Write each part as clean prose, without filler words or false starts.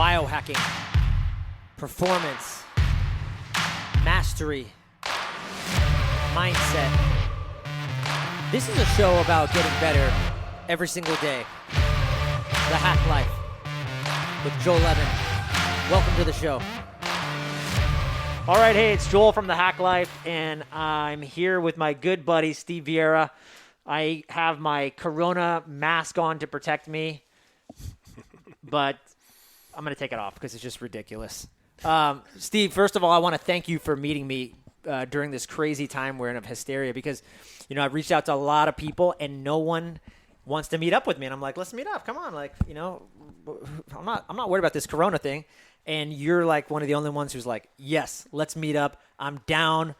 biohacking, performance, mastery, mindset. This is a show about getting better every single day. The Hack Life with Joel Levin. Welcome to the show. All right, hey, it's Joel from The Hack Life, and I'm here with my good buddy, Steve Vierra. I have my Corona mask on to protect me, but I'm going to take it off because it's just ridiculous. Steve, first of all, I want to thank you for meeting me during this crazy time we're in of hysteria because, you know, I've reached out to a lot of people and no one wants to meet up with me. And I'm like, let's meet up. Come on. Like, you know, I'm not worried about this Corona thing. And you're like one of the only ones who's like, yes, let's meet up. I'm down.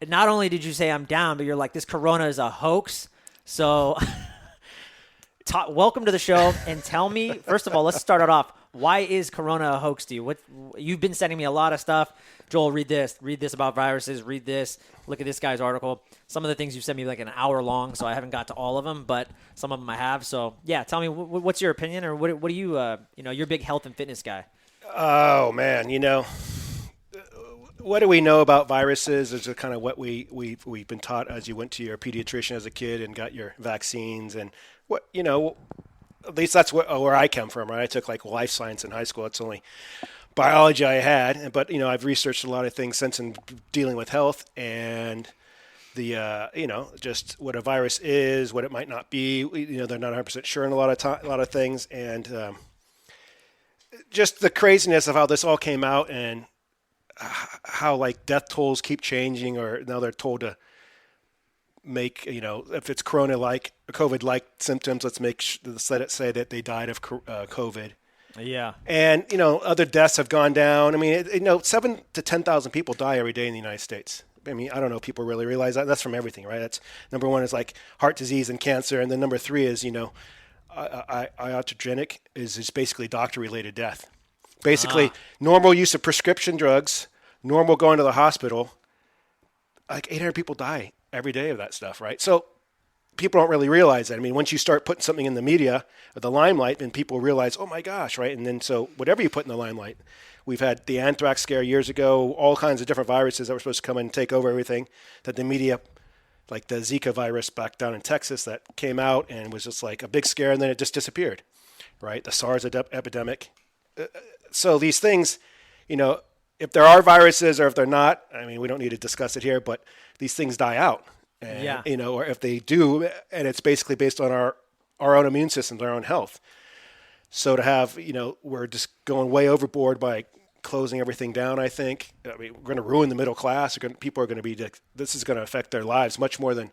And not only did you say I'm down, but you're like, this Corona is a hoax. So welcome to the show. And tell me, first of all, let's start it off. Why is Corona a hoax to you? You've been sending me a lot of stuff. Joel, read this about viruses, read this, look at this guy's article. Some of the things you sent me like an hour long, so I haven't got to all of them, but some of them I have. So yeah, tell me, what's your opinion, or what do you, you're a big health and fitness guy. Oh man, what do we know about viruses? Is kind of what we've been taught as you went to your pediatrician as a kid and got your vaccines, and what at least that's where I come from, right? I took like life science in high school. It's only biology I had, but I've researched a lot of things since in dealing with health and the just what a virus is, what it might not be. They're not 100% sure in a lot of things, and just the craziness of how this all came out and how like death tolls keep changing, or now they're told to make, if it's COVID-like symptoms, let's let it say that they died of COVID. Yeah. And, other deaths have gone down. I mean, 7 to 10,000 people die every day in the United States. I mean, I don't know if people really realize that. That's from everything, right? That's number one is like heart disease and cancer. And then number three is, iatrogenic is basically doctor-related death. Basically, normal use of prescription drugs, normal going to the hospital, like 800 people die every day of that stuff, right? So people don't really realize that. I mean, once you start putting something in the media or the limelight, then people realize, oh my gosh, right? And then so whatever you put in the limelight, we've had the anthrax scare years ago, all kinds of different viruses that were supposed to come in and take over everything, that the media, like the Zika virus back down in Texas that came out and was just like a big scare, and then it just disappeared, right? The SARS epidemic. So these things, if there are viruses or if they're not, I mean, we don't need to discuss it here, but these things die out. And, yeah. Or if they do, and it's basically based on our own immune systems, our own health. So to have, we're just going way overboard by closing everything down, I think. I mean, we're going to ruin the middle class. People are going to be, this is going to affect their lives much more than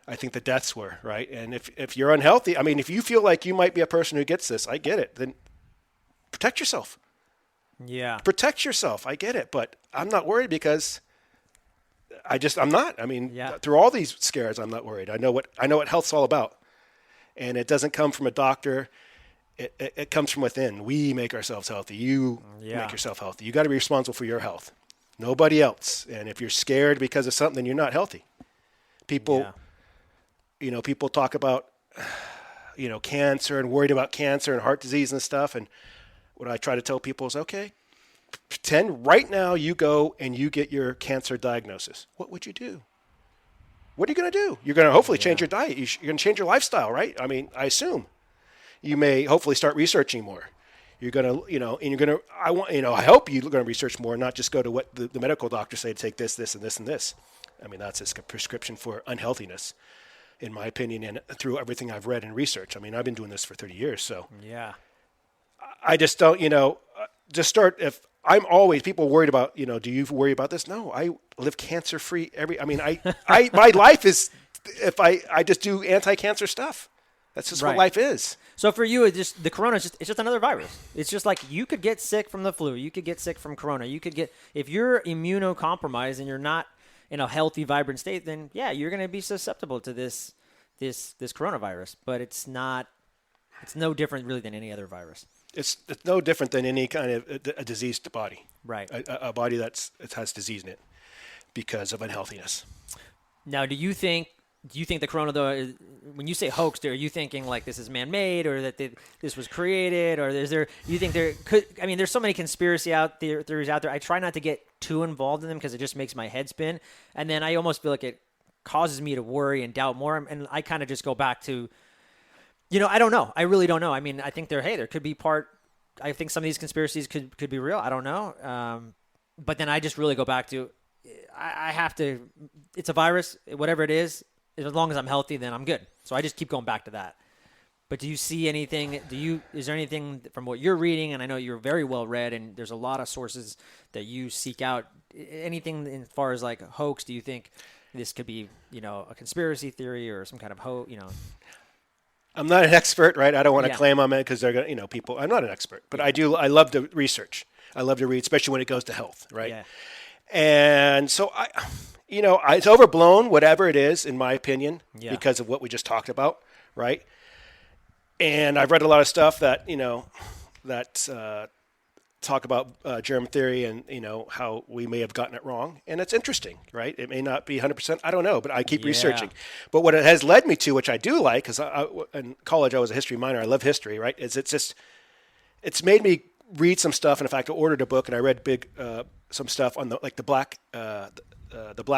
I think the deaths were, right? And if you're unhealthy, I mean, if you feel like you might be a person who gets this, I get it, then protect yourself. Yeah. Protect yourself. I get it, but I'm not worried because I'm not. I mean, through all these scares, I'm not worried. I know what health's all about, and it doesn't come from a doctor. It comes from within. We make ourselves healthy. You make yourself healthy. You got to be responsible for your health. Nobody else. And if you're scared because of something, then you're not healthy. People talk about, cancer and worried about cancer and heart disease and stuff. And what I try to tell people is, okay, pretend right now you go and you get your cancer diagnosis. What would you do? What are you going to do? You're going to hopefully change your diet. You're going to change your lifestyle, right? I mean, I assume. You may hopefully start researching more. You're going to, and you're going to, I hope you're going to research more, not just go to what the medical doctors say to take this, this, and this, and this. I mean, that's a prescription for unhealthiness, in my opinion, and through everything I've read and researched. I mean, I've been doing this for 30 years, so. Yeah. I just don't, just start, if I'm always, people worried about, do you worry about this? No, I live cancer-free my life is, if I just do anti-cancer stuff. That's just what life is. So for you, it's just another virus. It's just like you could get sick from the flu. You could get sick from Corona. If you're immunocompromised and you're not in a healthy, vibrant state, then you're going to be susceptible to this coronavirus. But it's no different really than any other virus. It's no different than any kind of a diseased body. Right. A body it has disease in it because of unhealthiness. Now, do you think do you think the corona, though, when you say hoaxed, are you thinking like this is man-made or that this was created, or do you think there could, I mean, there's so many conspiracy theories out there. I try not to get too involved in them because it just makes my head spin. And then I almost feel like it causes me to worry and doubt more. And I kind of just go back to, I don't know. I really don't know. I mean, I think there could be I think some of these conspiracies could be real. I don't know. But then I just really go back to, I have to, it's a virus, whatever it is, as long as I'm healthy, then I'm good. So I just keep going back to that. But do you see anything, is there anything from what you're reading, and I know you're very well read, and there's a lot of sources that you seek out, anything as far as like hoax, do you think this could be, a conspiracy theory or some kind of I'm not an expert, right? I don't want to claim I'm it because they're going to, people, I'm not an expert, but I love to research. I love to read, especially when it goes to health, right? Yeah. And so it's overblown, whatever it is, in my opinion, because of what we just talked about, right? And I've read a lot of stuff that, talk about germ theory and, how we may have gotten it wrong. And it's interesting, right? It may not be 100%. I don't know, but I keep researching. But what it has led me to, which I do like, because in college I was a history minor. I love history, right? It's made me read some stuff. And in fact, I ordered a book and I read some stuff on the Black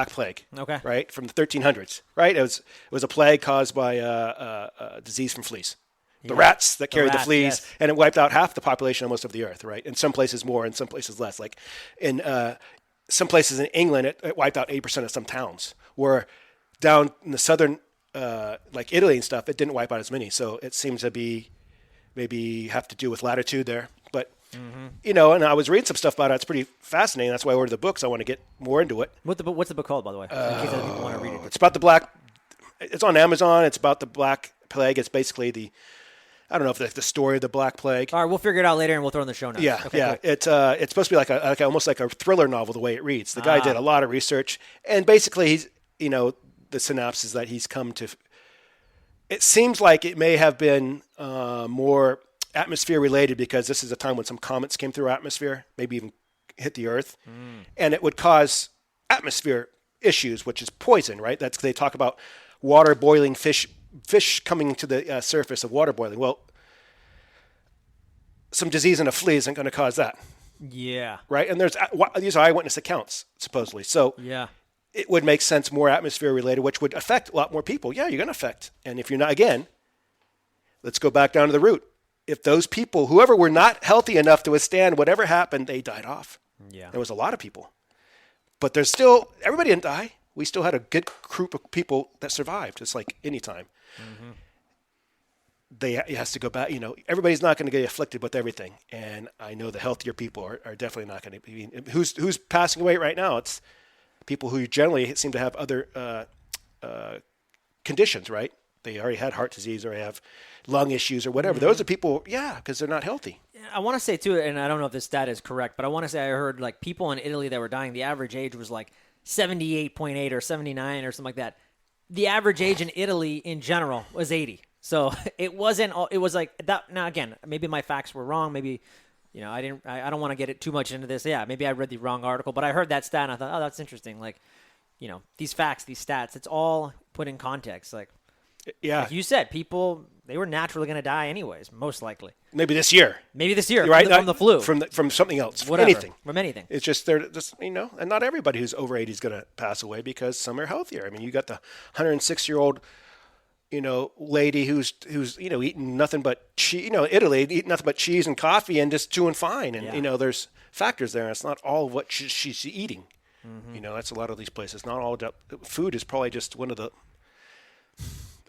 Plague, right, from the 1300s, right? It was a plague caused by a disease from fleas, the rats that carried the fleas, and it wiped out half the population almost of the earth, right? In some places more, in some places less. Like in some places in England, it wiped out 8% of some towns. Where down in the southern, like Italy and stuff, it didn't wipe out as many. So it seems to be maybe have to do with latitude there, but. And I was reading some stuff about it. It's pretty fascinating. That's why I ordered the books. I want to get more into it. What's the book called, by the way? In case other people want to read it. It's about it's on Amazon. It's about the Black Plague. It's basically I don't know if the story of the Black Plague. All right, we'll figure it out later and we'll throw in the show notes. Yeah, okay, yeah. Cool. It's supposed to be like almost like a thriller novel the way it reads. The guy did a lot of research, and basically he's the synopsis that he's come to. It seems like it may have been more atmosphere related because this is a time when some comets came through our atmosphere, maybe even hit the earth, and it would cause atmosphere issues, which is poison, right? They talk about water boiling, fish coming to the surface of water boiling. Well, some disease in a flea isn't going to cause that. Yeah. Right? And these are eyewitness accounts, supposedly. So it would make sense more atmosphere related, which would affect a lot more people. Yeah, you're going to affect. And if you're not, again, let's go back down to the root. If those people, whoever were not healthy enough to withstand whatever happened, they died off. Yeah. There was a lot of people. But there's still, everybody didn't die. We still had a good group of people that survived. It's like any time. It has to go back. Everybody's not going to get afflicted with everything. And I know the healthier people are definitely not going to be. Who's passing away right now? It's people who generally seem to have other conditions, right? They already had heart disease or have lung issues or whatever. Those are people, because they're not healthy. I want to say, too, and I don't know if this stat is correct, but I want to say I heard like people in Italy that were dying, the average age was like 78.8 or 79 or something like that. The average age in Italy in general was 80. So it was like that. Now, again, maybe my facts were wrong. Maybe, I don't want to get it too much into this. Yeah, maybe I read the wrong article, but I heard that stat and I thought, oh, that's interesting. Like, these facts, these stats, it's all put in context. Like you said, people, they were naturally going to die anyways, most likely. Maybe this year. Right? From the flu. From something else. Whatever. Anything. From anything. It's just, they're just, and not everybody who's over 80 is going to pass away because some are healthier. I mean, you got the 106-year-old, lady who's eating nothing but cheese, Italy, eating nothing but cheese and coffee and just doing fine. And, there's factors there. It's not all what she's eating. That's a lot of these places. Not all food is probably just one of the,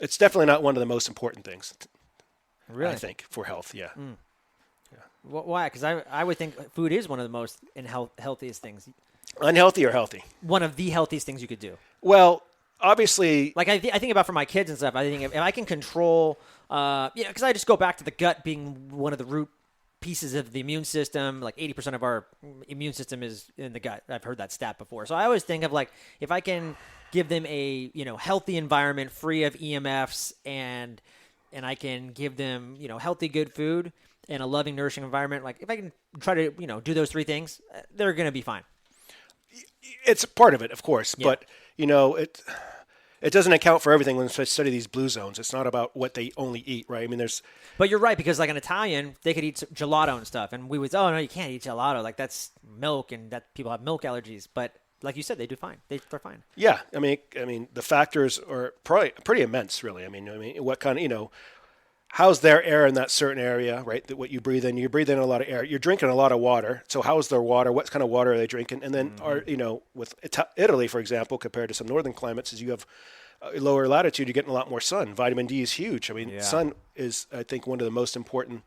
it's definitely not one of the most important things. Really? I think for health. Yeah. Yeah. Why? Because I would think food is one of the most healthiest things. Unhealthy or healthy? One of the healthiest things you could do. Well, obviously, like I think about for my kids and stuff. I think if I can control, because I just go back to the gut being one of the root pieces of the immune system. Like 80% of our immune system is in the gut. I've heard that stat before. So I always think of like if I can give them a healthy environment free of EMFs and I can give them healthy good food and a loving nourishing environment. Like if I can try to do those three things, they're going to be fine. It's part of it, of course, but it doesn't account for everything when I study these blue zones. It's not about what they only eat, right? I mean, But you're right, because like an Italian, they could eat gelato and stuff, and we would, oh no, you can't eat gelato. Like that's milk, and that people have milk allergies. But like you said, they do fine. They're fine. Yeah, I mean, the factors are probably pretty immense, really. I mean, what kind of, how's their air in that certain area, right? That what you breathe in a lot of air. You're drinking a lot of water. So how's their water? What kind of water are they drinking? And then, with Italy, for example, compared to some northern climates, is you have a lower latitude, you're getting a lot more sun. Vitamin D is huge. I mean, sun is, I think, one of the most important.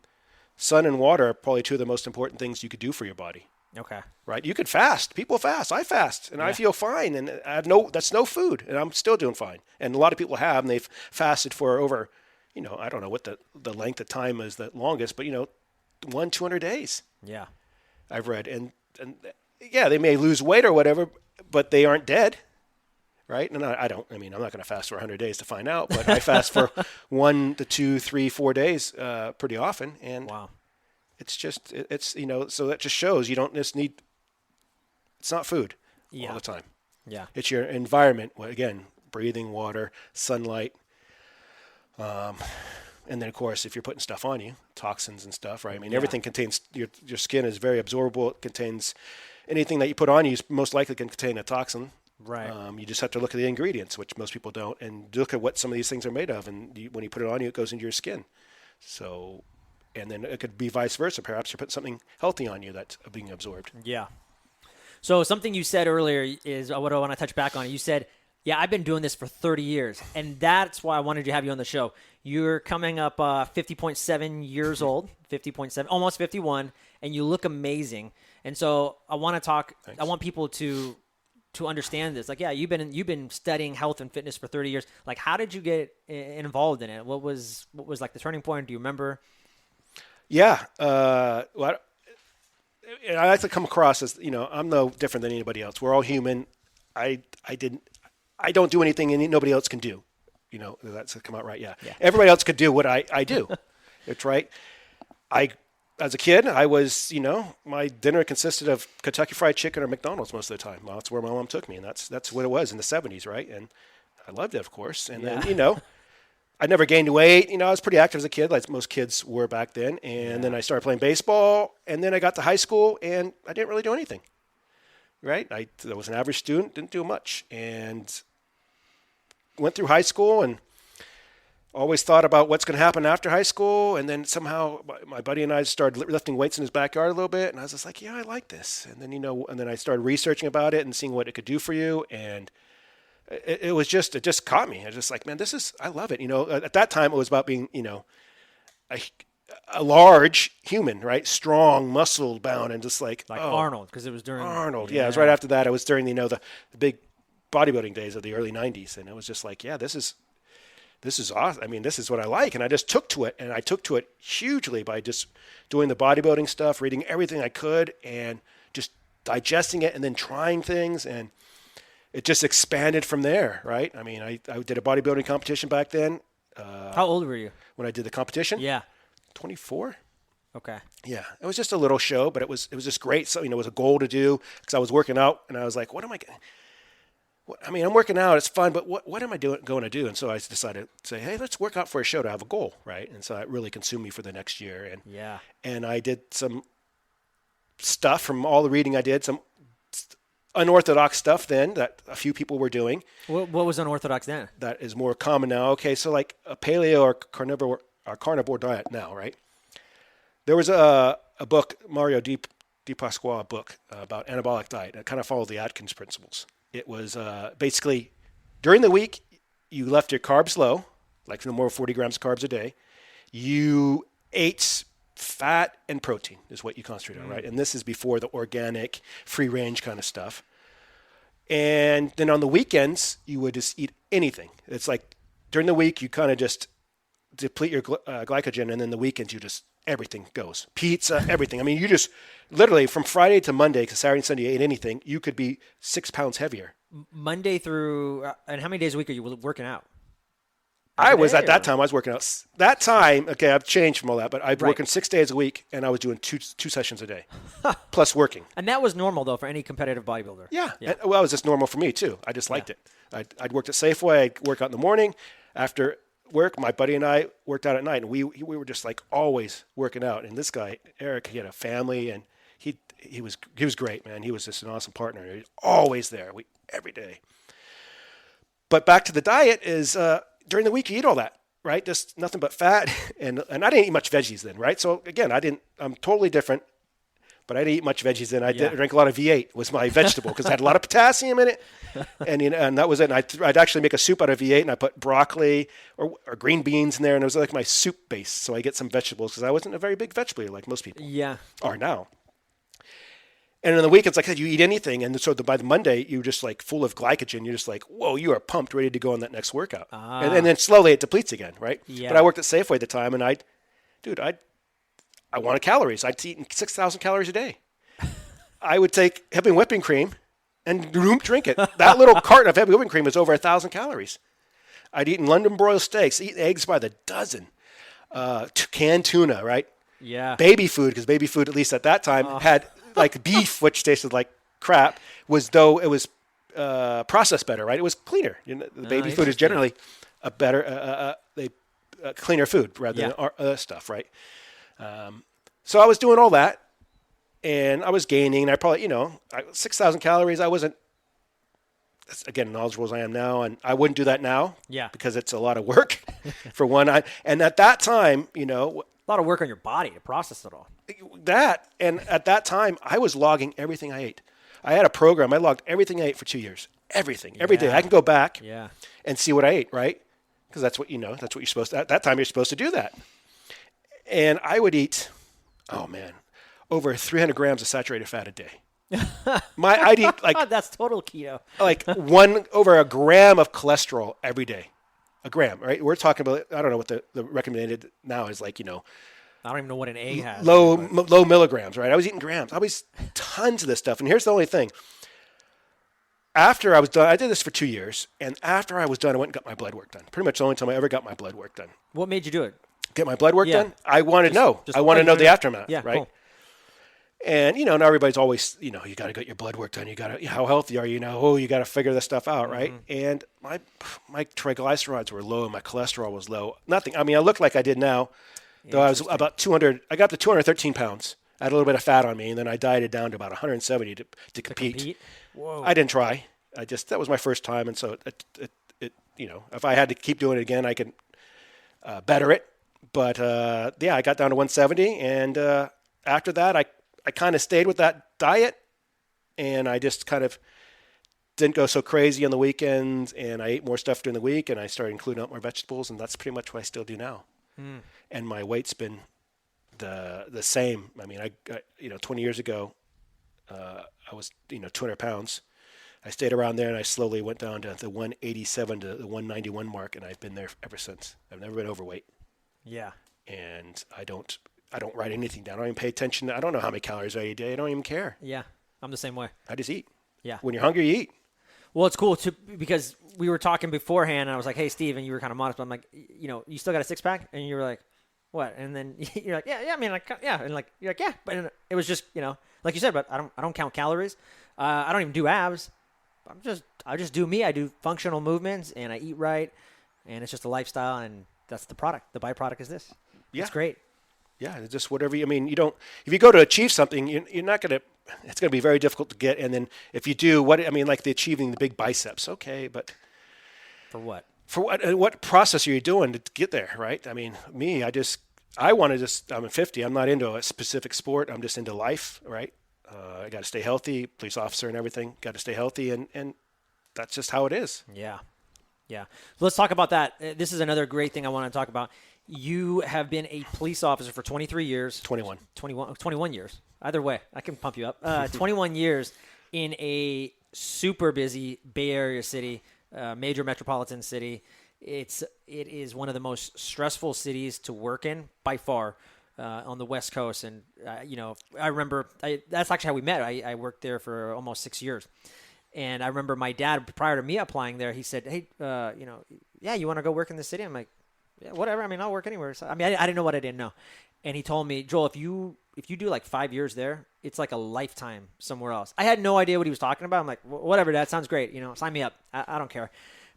Sun and water are probably two of the most important things you could do for your body. Okay. Right. You could fast. People fast. I fast, and I feel fine. And that's no food, and I'm still doing fine. And a lot of people have, and they've fasted for over, I don't know what the length of time is the longest, but 200 days. Yeah. I've read, and yeah, they may lose weight or whatever, but they aren't dead. Right. And I'm not going to fast for 100 days to find out, but I fast for 1 to 2, 3, 4 days pretty often. And wow. It's just, so that just shows you don't just need, it's not food all the time. Yeah. It's your environment. Again, breathing, water, sunlight. And then, of course, if you're putting stuff on you, toxins and stuff, right? I mean, everything contains, your skin is very absorbable. It contains anything that you put on you most likely can contain a toxin. Right. You just have to look at the ingredients, which most people don't, and look at what some of these things are made of. And when you put it on you, it goes into your skin. So... And then it could be vice versa. Perhaps you're putting something healthy on you that's being absorbed. Yeah. So something you said earlier is what I want to touch back on. You said, I've been doing this for 30 years. And that's why I wanted to have you on the show. You're coming up 50.7 years old, 50.7, almost 51, and you look amazing. And so I want to talk, Thanks. I want people to understand this. Like, you've been studying health and fitness for 30 years. Like, how did you get involved in it? What was like the turning point? Do you remember? Yeah. I like to come across as, I'm no different than anybody else. We're all human. I don't do anything nobody else can do. That's come out right. Yeah. Everybody else could do what I do. It's right. As a kid, I was, my dinner consisted of Kentucky Fried Chicken or McDonald's most of the time. Well, that's where my mom took me, and that's what it was in the 70s, right? And I loved it, of course. And then, I never gained weight. I was pretty active as a kid, like most kids were back then. And then I started playing baseball. And then I got to high school, and I didn't really do anything. Right? I was an average student, didn't do much. And went through high school and always thought about what's going to happen after high school. And then somehow my buddy and I started lifting weights in his backyard a little bit. And I was just like, I like this. And then, and then I started researching about it and seeing what it could do for you. And it just caught me. I was just like, man, I love it. At that time it was about being, a large human, right? Strong, muscle bound, and just like Arnold, because it was during Arnold. Yeah, it was right after that. It was during, the big bodybuilding days of the early 90s. And it was just like, this is awesome. I mean, this is what I like. And I just took to it, and I took to it hugely by just doing the bodybuilding stuff, reading everything I could, and just digesting it and then trying things. And it just expanded from there, right? I mean, I did a bodybuilding competition back then. How old were you when I did the competition? Yeah, 24. Okay. Yeah, it was just a little show, but it was just great. So it was a goal to do because I was working out, and I was like, what am I? I'm working out. It's fun, but what am I going to do? And so I decided to say, hey, let's work out for a show to have a goal, right? And so that really consumed me for the next year. And I did some stuff from all the reading I did, some unorthodox stuff then that a few people were doing. What was unorthodox then? That is more common now. Okay, so like a paleo or carnivore diet now, right? There was a book, Mario Di Pasquale book about anabolic diet. It kind of followed the Atkins principles. It was basically during the week, you left your carbs low, like no more 40 grams of carbs a day. You ate fat and protein is what you concentrate on, right? And this is before the organic, free-range kind of stuff. And then on the weekends, you would just eat anything. It's like during the week, you kind of just deplete your glycogen, and then the weekends, everything goes. Pizza, everything. I mean, you just literally from Friday to Monday, because Saturday and Sunday you ate anything, you could be 6 pounds heavier. Monday through, and how many days a week are you working out? I was at that time. I was working out. That time, okay, I've changed from all that, but I've been working 6 days a week, and I was doing two sessions a day, plus working. And that was normal though for any competitive bodybuilder. Yeah. And, well, it was just normal for me too. I just liked it. I'd worked at Safeway. I'd work out in the morning. After work, my buddy and I worked out at night, and we were just like always working out. And this guy, Eric, he had a family, and he was great, man. He was just an awesome partner. He was always there, every day. But back to the diet is during the week you eat all that, right? Just nothing but fat, and I didn't eat much veggies then, right? So again, I'm totally different, but I didn't eat much veggies then. I drank a lot of V8 was my vegetable because it had a lot of potassium in it, and that was it. And I'd actually make a soup out of V8, and I put broccoli or green beans in there, and it was like my soup base. So I get some vegetables because I wasn't a very big vegetable eater like most people are now. And on the weekends, like I said, you eat anything. And so by the Monday, you're just like full of glycogen. You're just like, whoa, you are pumped, ready to go on that next workout. And then slowly it depletes again, right? Yeah. But I worked at Safeway at the time, and I wanted calories. I'd eat 6,000 calories a day. I would take heavy whipping cream and drink it. That little carton of heavy whipping cream was over 1,000 calories. I'd eat London broiled steaks, eat eggs by the dozen, canned tuna, right? Yeah. Baby food, because baby food, at least at that time, had like beef, which tasted like crap, though it was processed better, right? It was cleaner. The baby food is generally a better, cleaner food rather than other stuff, right? So I was doing all that, and I was gaining. And I probably, 6,000 calories. I wasn't, again, knowledgeable as I am now, and I wouldn't do that now, because it's a lot of work. For one, and at that time, a lot of work on your body to process it all. And at that time, I was logging everything I ate. I had a program. I logged everything I ate for 2 years. Everything, every day. I can go back and see what I ate, right? Because that's what that's what you're supposed to. At that time, you're supposed to do that. And I would eat, over 300 grams of saturated fat a day. I'd eat like that's total keto. Like over a gram of cholesterol every day. A gram, right? We're talking about, I don't know what the recommended now is, like, I don't even know what an egg has. Low milligrams, right? I was eating grams. I was tons of this stuff. And here's the only thing. After I was done, I did this for 2 years. And after I was done, I went and got my blood work done. Pretty much the only time I ever got my blood work done. What made you do it? Get my blood work done? I want to know. I want to know the aftermath, right? Cool. And, now everybody's always, you got to get your blood work done. You got to, how healthy are you now? Oh, you got to figure this stuff out, right? And my triglycerides were low. My cholesterol was low. Nothing. I mean, I looked like I did now, though I was about 200. I got up to 213 pounds. I had a little bit of fat on me, and then I dieted down to about 170 to compete. Whoa. I didn't try. That was my first time. And so it if I had to keep doing it again, I could better it. But I got down to 170. And after that, I kind of stayed with that diet, and I just kind of didn't go so crazy on the weekends, and I ate more stuff during the week, and I started including out more vegetables, and that's pretty much what I still do now. And my weight's been the same. I mean, I 20 years ago, I was 200 pounds. I stayed around there, and I slowly went down to the 187 to the 191 mark, and I've been there ever since. I've never been overweight. Yeah. And I don't write anything down. I don't even pay attention. I don't know how many calories I eat a day. I don't even care. Yeah, I'm the same way. I just eat. Yeah. When you're hungry, you eat. Well, it's cool, too, because we were talking beforehand, and I was like, hey, Steve, and you were kind of modest, but I'm like, you still got a six-pack? And you were like, what? And then you're like, yeah, I mean, yeah. And like, you're like, yeah. But it was just, like you said, but I don't count calories. I don't even do abs. I just do me. I do functional movements, and I eat right, and it's just a lifestyle, and that's the product. The byproduct is this. Yeah. It's great. Yeah, it's just whatever. If you go to achieve something, you're not going to. It's going to be very difficult to get. And then if you do, like achieving the big biceps, okay, but for what? For what? What process are you doing to get there, right? I mean, me, I want to just. I'm 50. I'm not into a specific sport. I'm just into life, right? I got to stay healthy. Police officer and everything. Got to stay healthy, and that's just how it is. Yeah. Let's talk about that. This is another great thing I want to talk about. You have been a police officer for 23 years. 21 years. Either way, I can pump you up. 21 years in a super busy Bay Area city, major metropolitan city. It is one of the most stressful cities to work in by far on the West Coast. And, I remember that's actually how we met. I worked there for almost 6 years. And I remember my dad, prior to me applying there, he said, hey, yeah, you want to go work in the city? I'm like, yeah, whatever. I mean, I'll work anywhere. So, I mean, I didn't know what I didn't know. And he told me, Joel, if you do like 5 years there, it's like a lifetime somewhere else. I had no idea what he was talking about. I'm like, whatever, that sounds great. Sign me up. I don't care.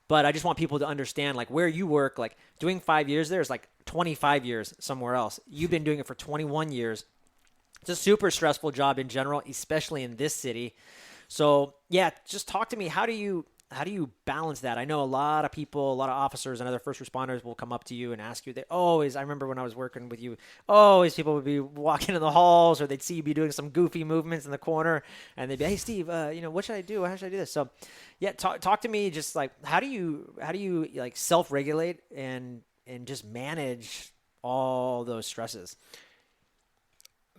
But I just want people to understand, like, where you work, like, doing 5 years there is like 25 years somewhere else. You've been doing it for 21 years. It's a super stressful job in general, especially in this city. So, yeah, just talk to me. How do you balance that? I know a lot of people, a lot of officers and other first responders will come up to you and ask you. I remember when I was working with you, always people would be walking in the halls, or they'd see you be doing some goofy movements in the corner, and they'd be, hey, Steve, what should I do? How should I do this? So, yeah, talk to me. Just like, how do you like self-regulate and just manage all those stresses?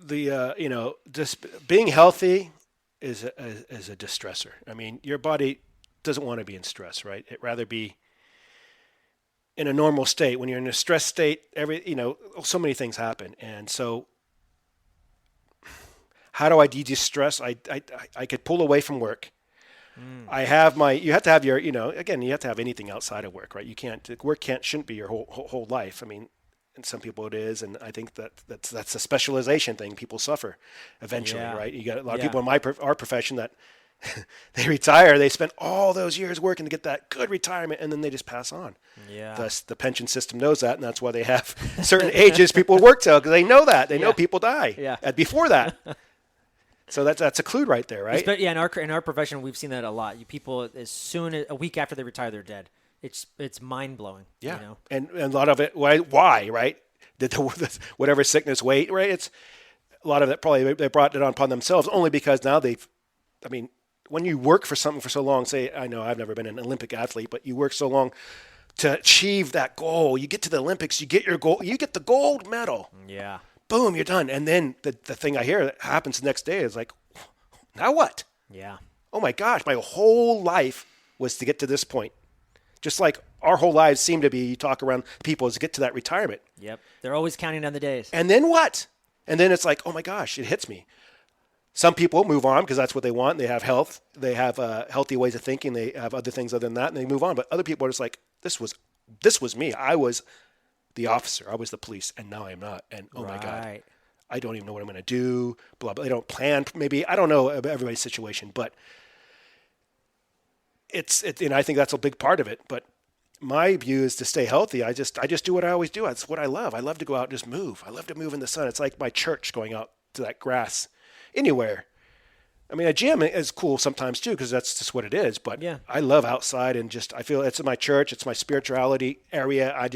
Just being healthy is a distressor. I mean, your body doesn't want to be in stress, right? It'd rather be in a normal state. When you're in a stress state, so many things happen. And so how do I de-stress? I could pull away from work. You have to have you have to have anything outside of work, right? Work shouldn't be your whole life. I mean, and some people it is, and I think that's a specialization thing. People suffer eventually, right? You got a lot of people in our profession that they retire. They spend all those years working to get that good retirement, and then they just pass on. Yeah. Thus, the pension system knows that, and that's why they have certain ages people work till, because they know that. They know people die before that. So that's a clue right there, right? But yeah, in our profession, we've seen that a lot. People, as soon as a week after they retire, they're dead. It's mind blowing. Yeah, and a lot of it. Why? Right? Did whatever sickness wait? Right? It's a lot of it. Probably they brought it upon themselves only because now when you work for something for so long, say, I know I've never been an Olympic athlete, but you work so long to achieve that goal. You get to the Olympics, you get your goal, you get the gold medal. Yeah. Boom, you're done. And then the thing I hear that happens the next day is like, now what? Yeah. Oh my gosh, my whole life was to get to this point. Just like our whole lives seem to be, you talk around people, is to get to that retirement. Yep. They're always counting down the days. And then what? And then it's like, oh my gosh, it hits me. Some people move on because that's what they want. They have health. They have healthy ways of thinking. They have other things other than that, and they move on. But other people are just like, this was me. I was the officer. I was the police, and now I'm not. And oh my God, I don't even know what I'm going to do. Blah blah. They don't plan. Maybe I don't know everybody's situation, but it's. And I think that's a big part of it. But my view is to stay healthy. I just do what I always do. That's what I love. I love to go out and just move. I love to move in the sun. It's like my church, going out to that grass. Anywhere. I mean, a gym is cool sometimes too, because that's just what it is. But I love outside, and I feel it's my church. It's my spirituality area. I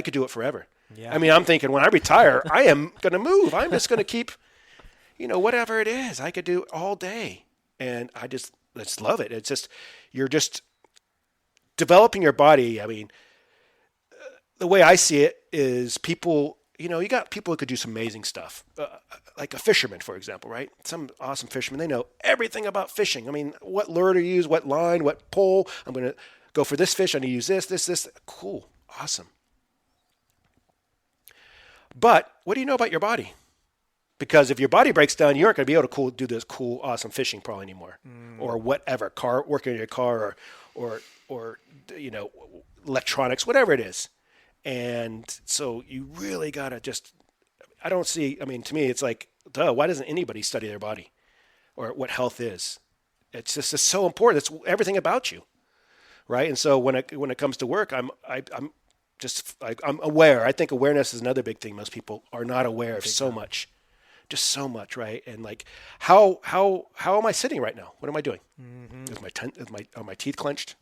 could do it forever. Yeah. I mean, I'm thinking when I retire, I am going to move. I'm just going to keep, whatever it is, I could do all day. And I just love it. It's just, you're just developing your body. I mean, the way I see it is people, you got people who could do some amazing stuff. Like a fisherman, for example, right? Some awesome fishermen, they know everything about fishing. I mean, what lure to use, what line, what pole. I'm going to go for this fish. I'm going to use this. Cool. Awesome. But what do you know about your body? Because if your body breaks down, you aren't going to be able to do this cool, awesome fishing probably anymore. Or whatever, working on your car or electronics, whatever it is. And so you really got to to me, it's like, why doesn't anybody study their body or what health is? It's so important. It's everything about you. Right. And so when it comes to work, I'm aware. I think awareness is another big thing. Most people are not aware of so much, just so much. Right. And like, how am I sitting right now? What am I doing? Mm-hmm. Are my teeth clenched?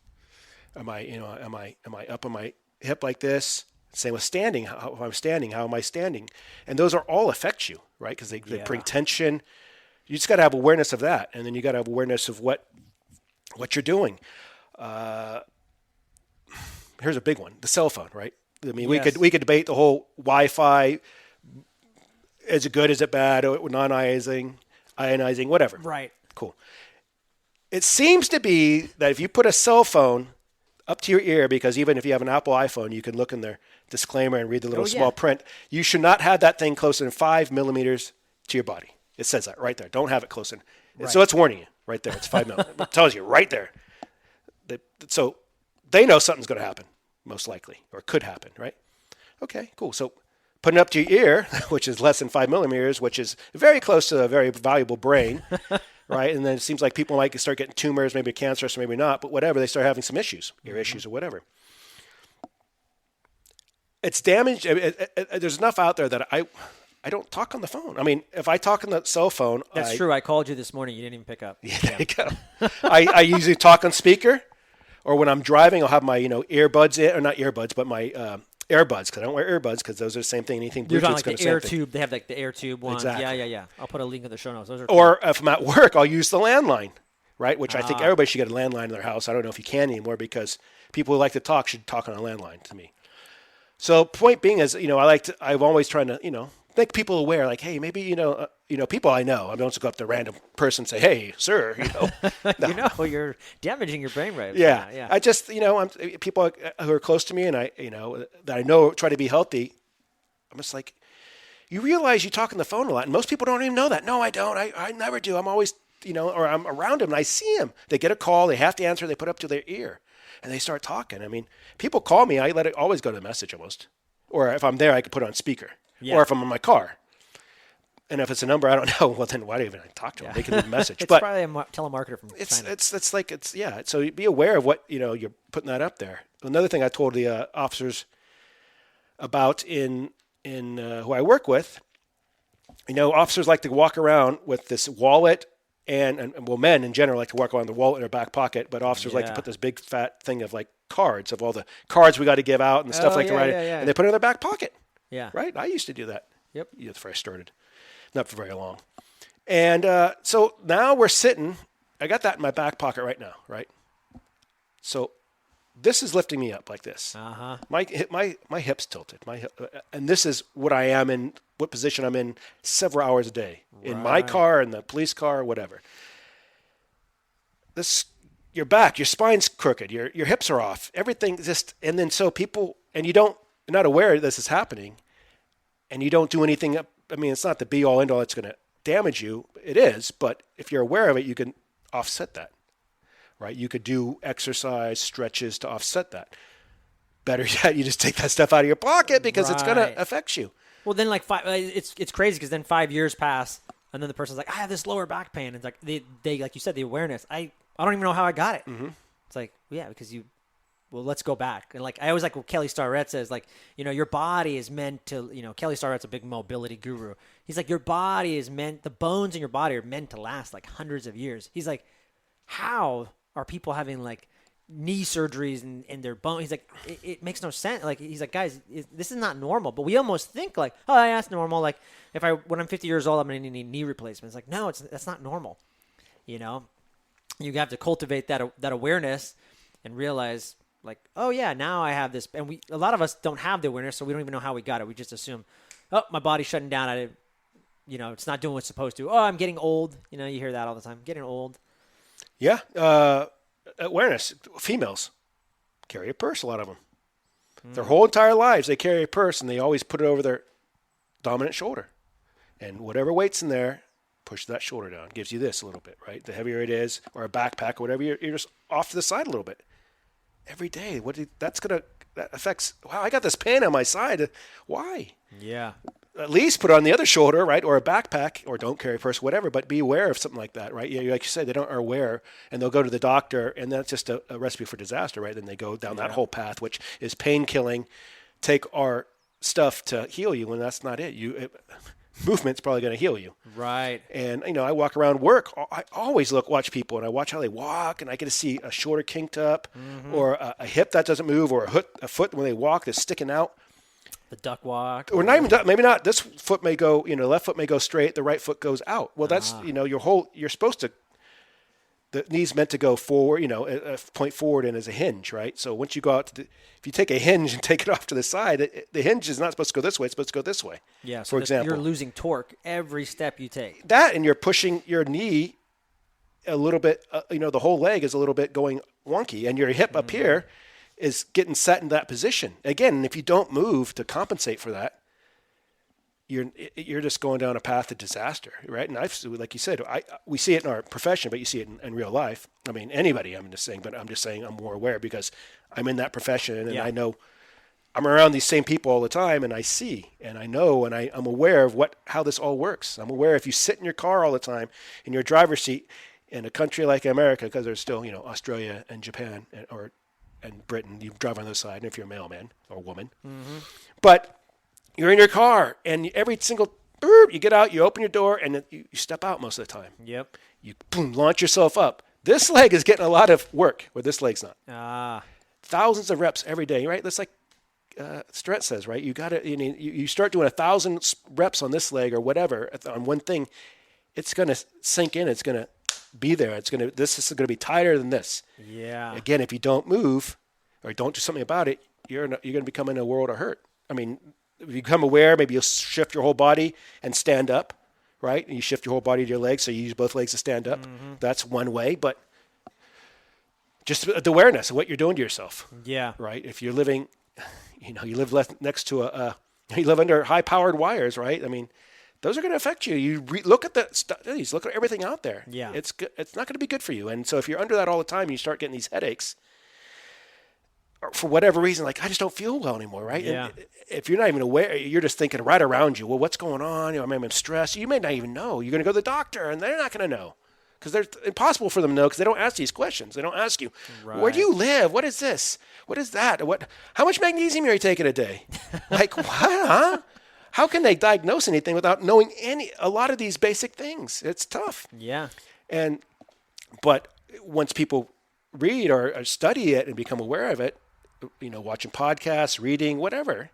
Am I up on my hip like this? Same with standing. How I'm standing. How am I standing? And those are all affect you, right? Because they bring tension. You just got to have awareness of that, and then you got to have awareness of what you're doing. Here's a big one: the cell phone, right? I mean, we could debate the whole Wi-Fi. Is it good? Is it bad? Ionizing, whatever. Right. Cool. It seems to be that if you put a cell phone up to your ear, because even if you have an Apple iPhone, you can look in their disclaimer and read the little small print. You should not have that thing closer than 5 millimeters to your body. It says that right there. Don't have it closer. Right. So it's warning you right there. It's 5 millimeters. It tells you right there. So they know something's going to happen. most likely, or could happen, right? Okay, cool. So putting it up to your ear, which is less than 5 millimeters, which is very close to a very valuable brain, right? And then it seems like people might start getting tumors, maybe cancerous, maybe not, but whatever, they start having some issues, ear issues or whatever. It's damaged. There's enough out there that I don't talk on the phone. I mean, if I talk on the cell phone. That's true. I called you this morning. You didn't even pick up. Yeah, there you go. I usually talk on speaker, or when I'm driving, I'll have my, earbuds in, or not earbuds, but my AirBuds, because I don't wear earbuds because those are the same thing. Anything Bluetooth's going to like the Air Tube. They have like the Air Tube ones. Exactly. Yeah. I'll put a link in the show notes. Those are or cool. If I'm at work, I'll use the landline, right? Which I think everybody should get a landline in their house. I don't know if you can anymore because people who like to talk should talk on a landline to me. So point being is, I'm always trying to, make people aware, like, hey, maybe, people I know. I don't just go up to a random person and say, hey, sir, No. You're damaging your brain waves. Yeah. I just, people who are close to me and that I know try to be healthy. I'm just like, you realize you talk on the phone a lot, and most people don't even know that. No, I don't. I never do. I'm always, or I'm around them and I see them. They get a call, they have to answer, they put it up to their ear, and they start talking. I mean, people call me, I let it always go to message almost. Or if I'm there, I can put it on speaker. Yeah. Or if I'm in my car. And if it's a number I don't know, well, then why do I even talk to them? They can leave a message. It's probably a telemarketer from China. So be aware of what, you're putting that up there. Another thing I told the officers about in who I work with, officers like to walk around with this wallet and men in general like to walk around the wallet in their back pocket, but officers like to put this big fat thing of like cards of all the cards we got to give out and stuff and they put it in their back pocket. Yeah. Right? I used to do that. Yep. Before I started. Not for very long. And so now we're sitting. I got that in my back pocket right now, right? So this is lifting me up like this. Uh-huh. My hips tilted. And this is what I am in, what position I'm in several hours a day. Right. In my car, in the police car, whatever. Your back, your spine's crooked, your hips are off. Everything just, and then so people, and you're not aware this is happening, and you don't do anything. I mean, it's not the be-all, end-all that's going to damage you. It is, but if you're aware of it, you can offset that, right? You could do exercise, stretches to offset that. Better yet, you just take that stuff out of your pocket because it's going to affect you. Well, then it's crazy because then 5 years pass, and then the person's like, I have this lower back pain. It's like they like you said, the awareness. I don't even know how I got it. Mm-hmm. It's like, yeah, because well, let's go back. And like, I always like what Kelly Starrett says, like, your body is meant to, Kelly Starrett's a big mobility guru. He's like, your body is meant, the bones in your body are meant to last like hundreds of years. He's like, how are people having like knee surgeries in their bone? He's like, it makes no sense. Like, he's like, guys, this is not normal. But we almost think like, oh, that's normal. Like when I'm 50 years old, I'm going to need knee replacements. Like, no, that's not normal. You have to cultivate that awareness and realize, like, oh yeah, now I have this, and a lot of us don't have the awareness, so we don't even know how we got it. We just assume, oh, my body's shutting down. It's not doing what it's supposed to. Oh, I'm getting old. You hear that all the time. Getting old. Yeah. Awareness. Females carry a purse. A lot of them. Their whole entire lives, they carry a purse, and they always put it over their dominant shoulder, and whatever weight's in there, push that shoulder down. Gives you this a little bit, right? The heavier it is, or a backpack, or whatever, you're just off to the side a little bit. Every day, that affects. Wow, I got this pain on my side. Why? Yeah. At least put it on the other shoulder, right, or a backpack, or don't carry a purse, whatever. But be aware of something like that, right? Yeah, like you said, they are aware, and they'll go to the doctor, and that's just a recipe for disaster, right? Then they go down that whole path, which is pain killing. Take our stuff to heal you, and that's not it. Movement's probably going to heal you. Right. And, I walk around work. I always watch people, and I watch how they walk, and I get to see a shoulder kinked up, or a hip that doesn't move, or a foot when they walk that's sticking out. The duck walk. Or not even duck, maybe not. This foot may go, left foot may go straight, the right foot goes out. Well, that's, you're supposed to, the knee's meant to go forward, point forward and as a hinge, right? So once you go out, if you take a hinge and take it off to the side, the hinge is not supposed to go this way. It's supposed to go this way. Yeah. So for example, you're losing torque every step you take. That, and you're pushing your knee a little bit, the whole leg is a little bit going wonky, and your hip up here is getting set in that position. Again, if you don't move to compensate for that, you're just going down a path of disaster, right? And like you said, we see it in our profession, but you see it in real life. I mean, anybody, I'm just saying, but I'm just saying I'm more aware because I'm in that profession and I know I'm around these same people all the time, and I see and I know and I'm aware of how this all works. I'm aware if you sit in your car all the time in your driver's seat in a country like America, because there's still Australia and Japan and Britain, you drive on the side, and if you're a mailman or woman, but you're in your car, and every single you get out, you open your door, and you step out most of the time. Yep. You boom, launch yourself up. This leg is getting a lot of work, where this leg's not. Thousands of reps every day, right? That's like Stretch says, right? You got to you start doing 1,000 reps on this leg or whatever on one thing, it's going to sink in. It's going to be there. This is going to be tighter than this. Yeah. Again, if you don't move or don't do something about it, you're going to become in a world of hurt. I mean, if you become aware, maybe you'll shift your whole body and stand up, right? And you shift your whole body to your legs, so you use both legs to stand up. That's one way, but just the awareness of what you're doing to yourself. Yeah. Right? If you're living, you live next to you live under high-powered wires, right? I mean, those are going to affect you. You look at the studies, look at everything out there. Yeah. It's not going to be good for you. And so if you're under that all the time, you start getting these headaches, or for whatever reason, like, I just don't feel well anymore, right? Yeah. And if you're not even aware, you're just thinking right around you, well, what's going on? I'm stressed. You may not even know. You're going to go to the doctor, and they're not going to know because they're impossible for them to know because they don't ask these questions. They don't ask you, where do you live? What is this? What is that? How much magnesium are you taking a day? Like, what, huh? How can they diagnose anything without knowing a lot of these basic things? It's tough. Yeah. But once people read or study it and become aware of it, watching podcasts, reading, whatever,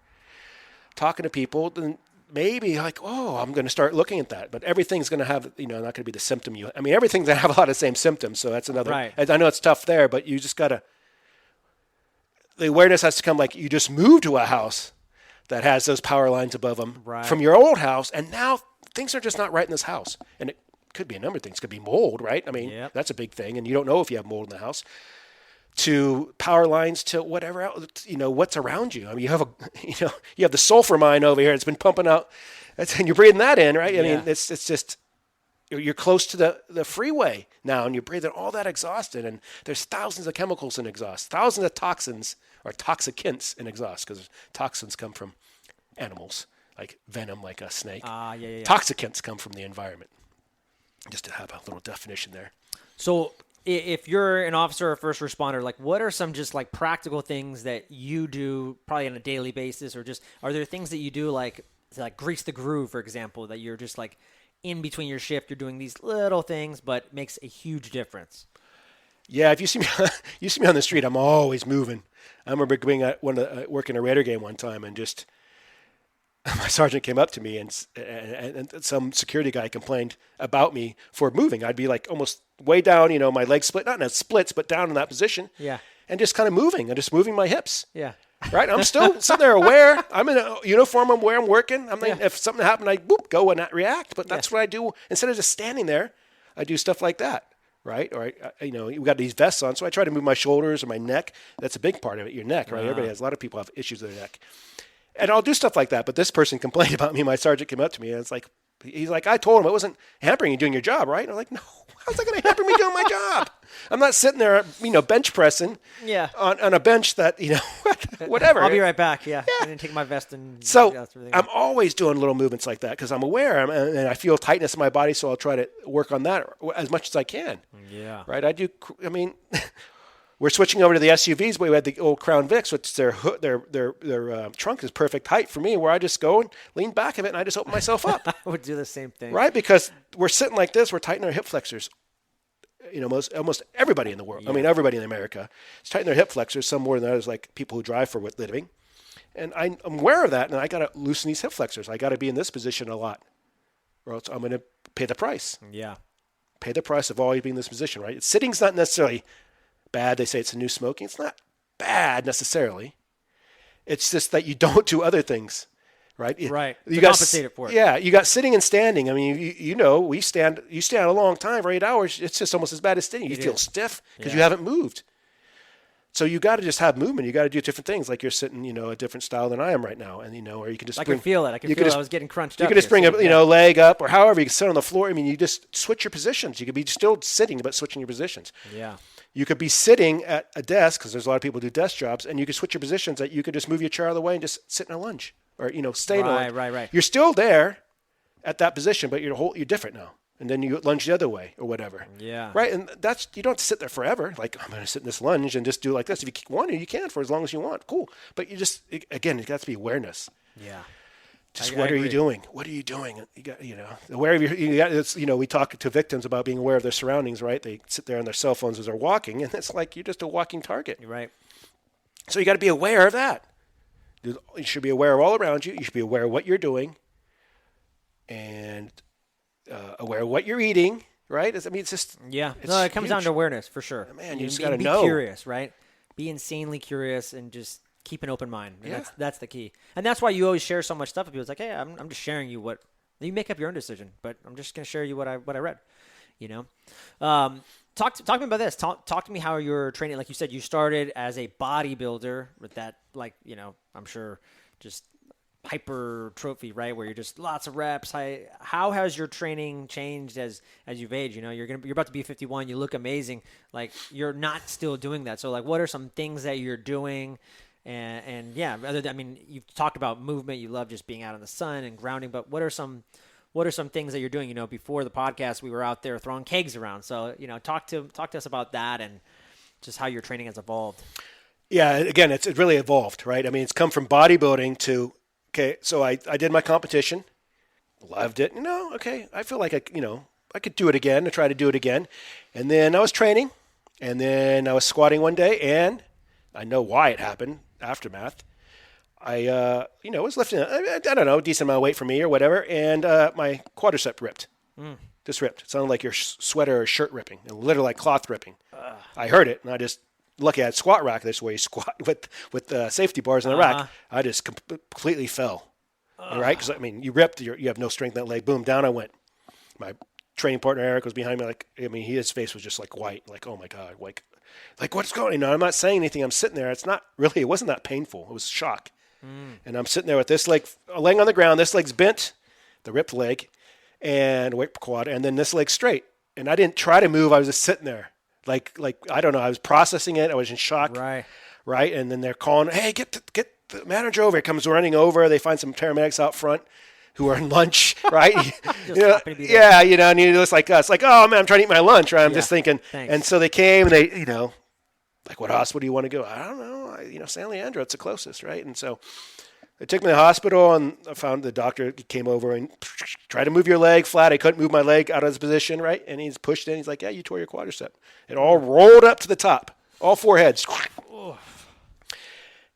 talking to people, then maybe like, oh, I'm going to start looking at that. But everything's going to have, not going to be the symptom everything's going to have a lot of the same symptoms. So that's another, right. I know it's tough there, but you just got to, the awareness has to come like you just moved to a house that has those power lines above them from your old house. And now things are just not right in this house. And it could be a number of things. It could be mold, right? I mean, that's a big thing. And you don't know if you have mold in the house. To power lines, to whatever else, what's around you. I mean, you have the sulfur mine over here. It's been pumping out, and you're breathing that in, right? I mean, it's just, you're close to the freeway now, and you're breathing all that exhaust in, and there's thousands of chemicals in exhaust, thousands of toxins or toxicants in exhaust, because toxins come from animals, like venom, like a snake. Toxicants come from the environment. Just to have a little definition there. So, if you're an officer or first responder, like, what are some just like practical things that you do probably on a daily basis, or just are there things that you do like grease the groove, for example, that you're just like in between your shift, you're doing these little things, but makes a huge difference? Yeah, if you see me on the street, I'm always moving. I remember being working a Raider game one time, and just my sergeant came up to me and some security guy complained about me for moving. I'd be like almost way down, my legs split, not in a splits, but down in that position. Yeah. And just kind of moving and just moving my hips. Yeah. Right. I'm still sitting there aware. I'm in a uniform. I'm where I'm working. I'm like, if something happened, I go and not react. But that's what I do. Instead of just standing there, I do stuff like that. Right. Or, we got these vests on. So I try to move my shoulders or my neck. That's a big part of it. Your neck, right? Everybody has, a lot of people have issues with their neck. And I'll do stuff like that. But this person complained about me. My sergeant came up to me and he's like, I told him it wasn't hampering you doing your job, right? And I'm like, no, how's that going to hamper me doing my job? I'm not sitting there, bench pressing on a bench that, whatever. I'll be right back. Yeah. I didn't take my vest and. So I'm always doing little movements like that because I'm aware and I feel tightness in my body. So I'll try to work on that as much as I can. Yeah. Right. We're switching over to the SUVs, but we had the old Crown Vics, which their trunk is perfect height for me, where I just go and lean back of it and I just open myself up. I would do the same thing. Right? Because we're sitting like this, we're tightening our hip flexors. Almost everybody in the world. Yeah. Everybody in America is tightening their hip flexors, some more than others, like people who drive for a living. And I'm aware of that, and I got to loosen these hip flexors. I got to be in this position a lot, or else I'm going to pay the price. Yeah. Pay the price of always being in this position, right? Sitting's not necessarily bad. They say it's a new smoking. It's not bad necessarily. It's just that you don't do other things, right? Right. You got compensate it for it. Yeah, you got sitting and standing. You stand a long time for 8 hours. It's just almost as bad as sitting. You feel stiff because you haven't moved. So you got to just have movement. You got to do different things, like you're sitting, a different style than I am right now, and or you can just. I can feel it. I was getting crunched up. You can just bring a leg up, or however you can sit on the floor. I mean, you just switch your positions. You could be still sitting, but switching your positions. Yeah. You could be sitting at a desk, because there's a lot of people who do desk jobs, and you could switch your positions. That you could just move your chair out of the way and just sit in a lunge, or stay in a lunge. Right. You're still there at that position, but you're different now. And then you lunge the other way or whatever. Yeah. Right. And you don't have to sit there forever. Like, I'm going to sit in this lunge and just do like this. If you want to, you can for as long as you want. Cool. But again, it got to be awareness. Yeah. Just what are you doing? What are you doing? You got, aware of we talk to victims about being aware of their surroundings, right? They sit there on their cell phones as they're walking, and it's like you're just a walking target. You're right. So you got to be aware of that. You should be aware of all around you. You should be aware of what you're doing, and aware of what you're eating, right? It's just it comes down to awareness for sure. Man, you just got to know. Be curious, right? Be insanely curious and just keep an open mind. And that's the key. And that's why you always share so much stuff with people. It's like, hey, I'm just sharing you what you make up your own decision, but I'm just going to share you what I read. Talk to me about this. Talk to me how you're training. Like you said, you started as a bodybuilder with that, I'm sure just hypertrophy, right? Where you're just lots of reps. How has your training changed as you've aged? You're about to be 51. You look amazing. Like, you're not still doing that. So, like, what are some things that you're doing? And you've talked about movement. You love just being out in the sun and grounding. But what are some things that you're doing? Before the podcast, we were out there throwing kegs around. So, talk to us about that and just how your training has evolved. Yeah, again, it's really evolved, right? I mean, it's come from bodybuilding to. Okay, so I did my competition, loved it. Okay, I feel like I could do it again. I try to do it again. And then I was training, and then I was squatting one day, and I know why it happened, aftermath. I was lifting, I don't know, a decent amount of weight for me or whatever, and my quadricep ripped. Just ripped. It sounded like your sweater or shirt ripping, literally like cloth ripping. I heard it, and I just... Lucky I had squat rack. This way you squat with safety bars in the rack. I just completely fell. Right? Because, you ripped. You have no strength in that leg. Boom, down I went. My training partner, Eric, was behind me. His face was just like white. Like, oh, my God. Like what's going on? I'm not saying anything. I'm sitting there. It wasn't that painful. It was shock. And I'm sitting there with this leg laying on the ground. This leg's bent, the ripped leg, and quad, and then this leg straight. And I didn't try to move. I was just sitting there. Like I don't know. I was processing it. I was in shock. Right. And then they're calling, hey, get the manager over. He comes running over. They find some paramedics out front who are in lunch, right? And you're just like us, like, oh man, I'm trying to eat my lunch, right? I'm just thinking. Thanks. And so they came and they, like, what hospital do you want to go? I don't know. San Leandro, it's the closest, right? And so they took me to the hospital, and I found the doctor came over and tried to move your leg flat. I couldn't move my leg out of its position, right? And he's pushed in. He's like, yeah, you tore your quadricep. It all rolled up to the top, all four heads.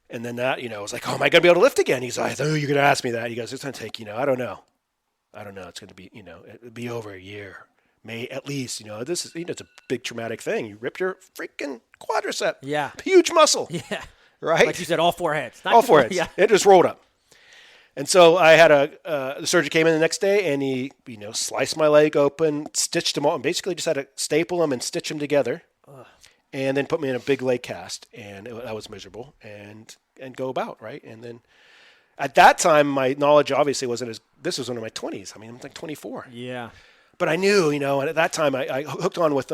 And then that, I was like, oh, am I going to be able to lift again? He's like, oh, you're going to ask me that. He goes, it's going to take, I don't know. It's going to be, it'll be over a year. May at least, this is, it's a big traumatic thing. You ripped your freaking quadricep. Yeah. Huge muscle. Yeah. Right? Like you said, all four heads. All four heads. Yeah. It just rolled up. And so I had the surgeon came in the next day, and he, sliced my leg open, stitched them all, and basically just had to staple them and stitch them together, and then put me in a big leg cast. And that was miserable, and go about, right? And then at that time, my knowledge obviously wasn't as, this was one of my 20s. I'm like 24. Yeah. But I knew, and at that time, I hooked on with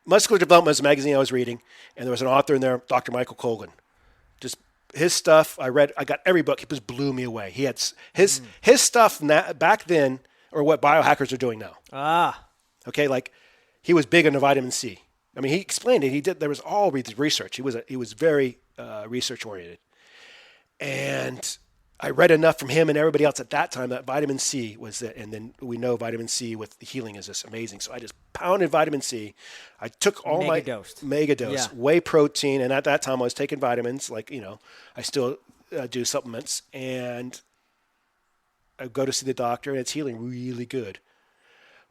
Muscular Development was a magazine I was reading, and there was an author in there, Dr. Michael Colgan. Just his stuff, I got every book. It just blew me away. He had his stuff back then, or what biohackers are doing now. Okay, like he was big on the vitamin C. He explained it. There was all research. He was very research oriented, and I read enough from him and everybody else at that time that vitamin C was it. And then we know vitamin C with healing is just amazing. So I just pounded vitamin C. I took all mega dose, whey protein. And at that time I was taking vitamins, I still do supplements, and I go to see the doctor, and it's healing really good.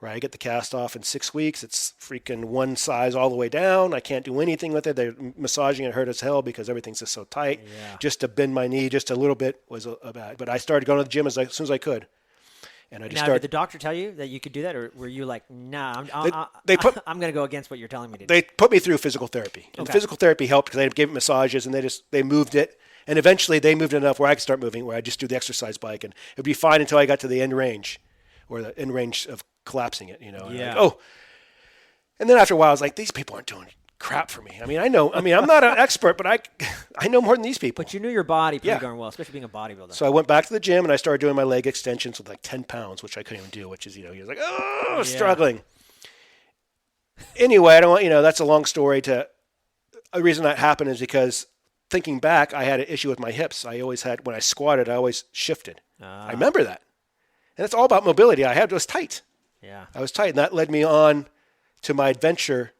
Right. I get the cast off in 6 weeks. It's freaking one size all the way down. I can't do anything with it. They're massaging it hurt as hell because everything's just so tight. Yeah. Just to bend my knee just a little bit was a bad. But I started going to the gym as soon as I could. And I just now, started. did the doctor tell you that you could do that, or were you like, nah, I'm going to go against what you're telling me to do? They put me through physical therapy. And physical therapy helped because they gave me massages, and they moved it. And eventually they moved it enough where I could start moving, where I just do the exercise bike. And it would be fine until I got to the end range, or the end range of collapsing it, And like, and then after a while, I was like, these people aren't doing crap for me. I mean, I'm not an expert, but I know more than these people. But you knew your body pretty darn well, especially being a bodybuilder. So I went back to the gym, and I started doing my leg extensions with like 10 pounds, which I couldn't even do, which is, you're like, struggling. Anyway, I don't want, that's a long story. The reason that happened is because thinking back, I had an issue with my hips. When I squatted, I always shifted. I remember that. And it's all about mobility. I was tight. Yeah. I was tight, and that led me on to my adventure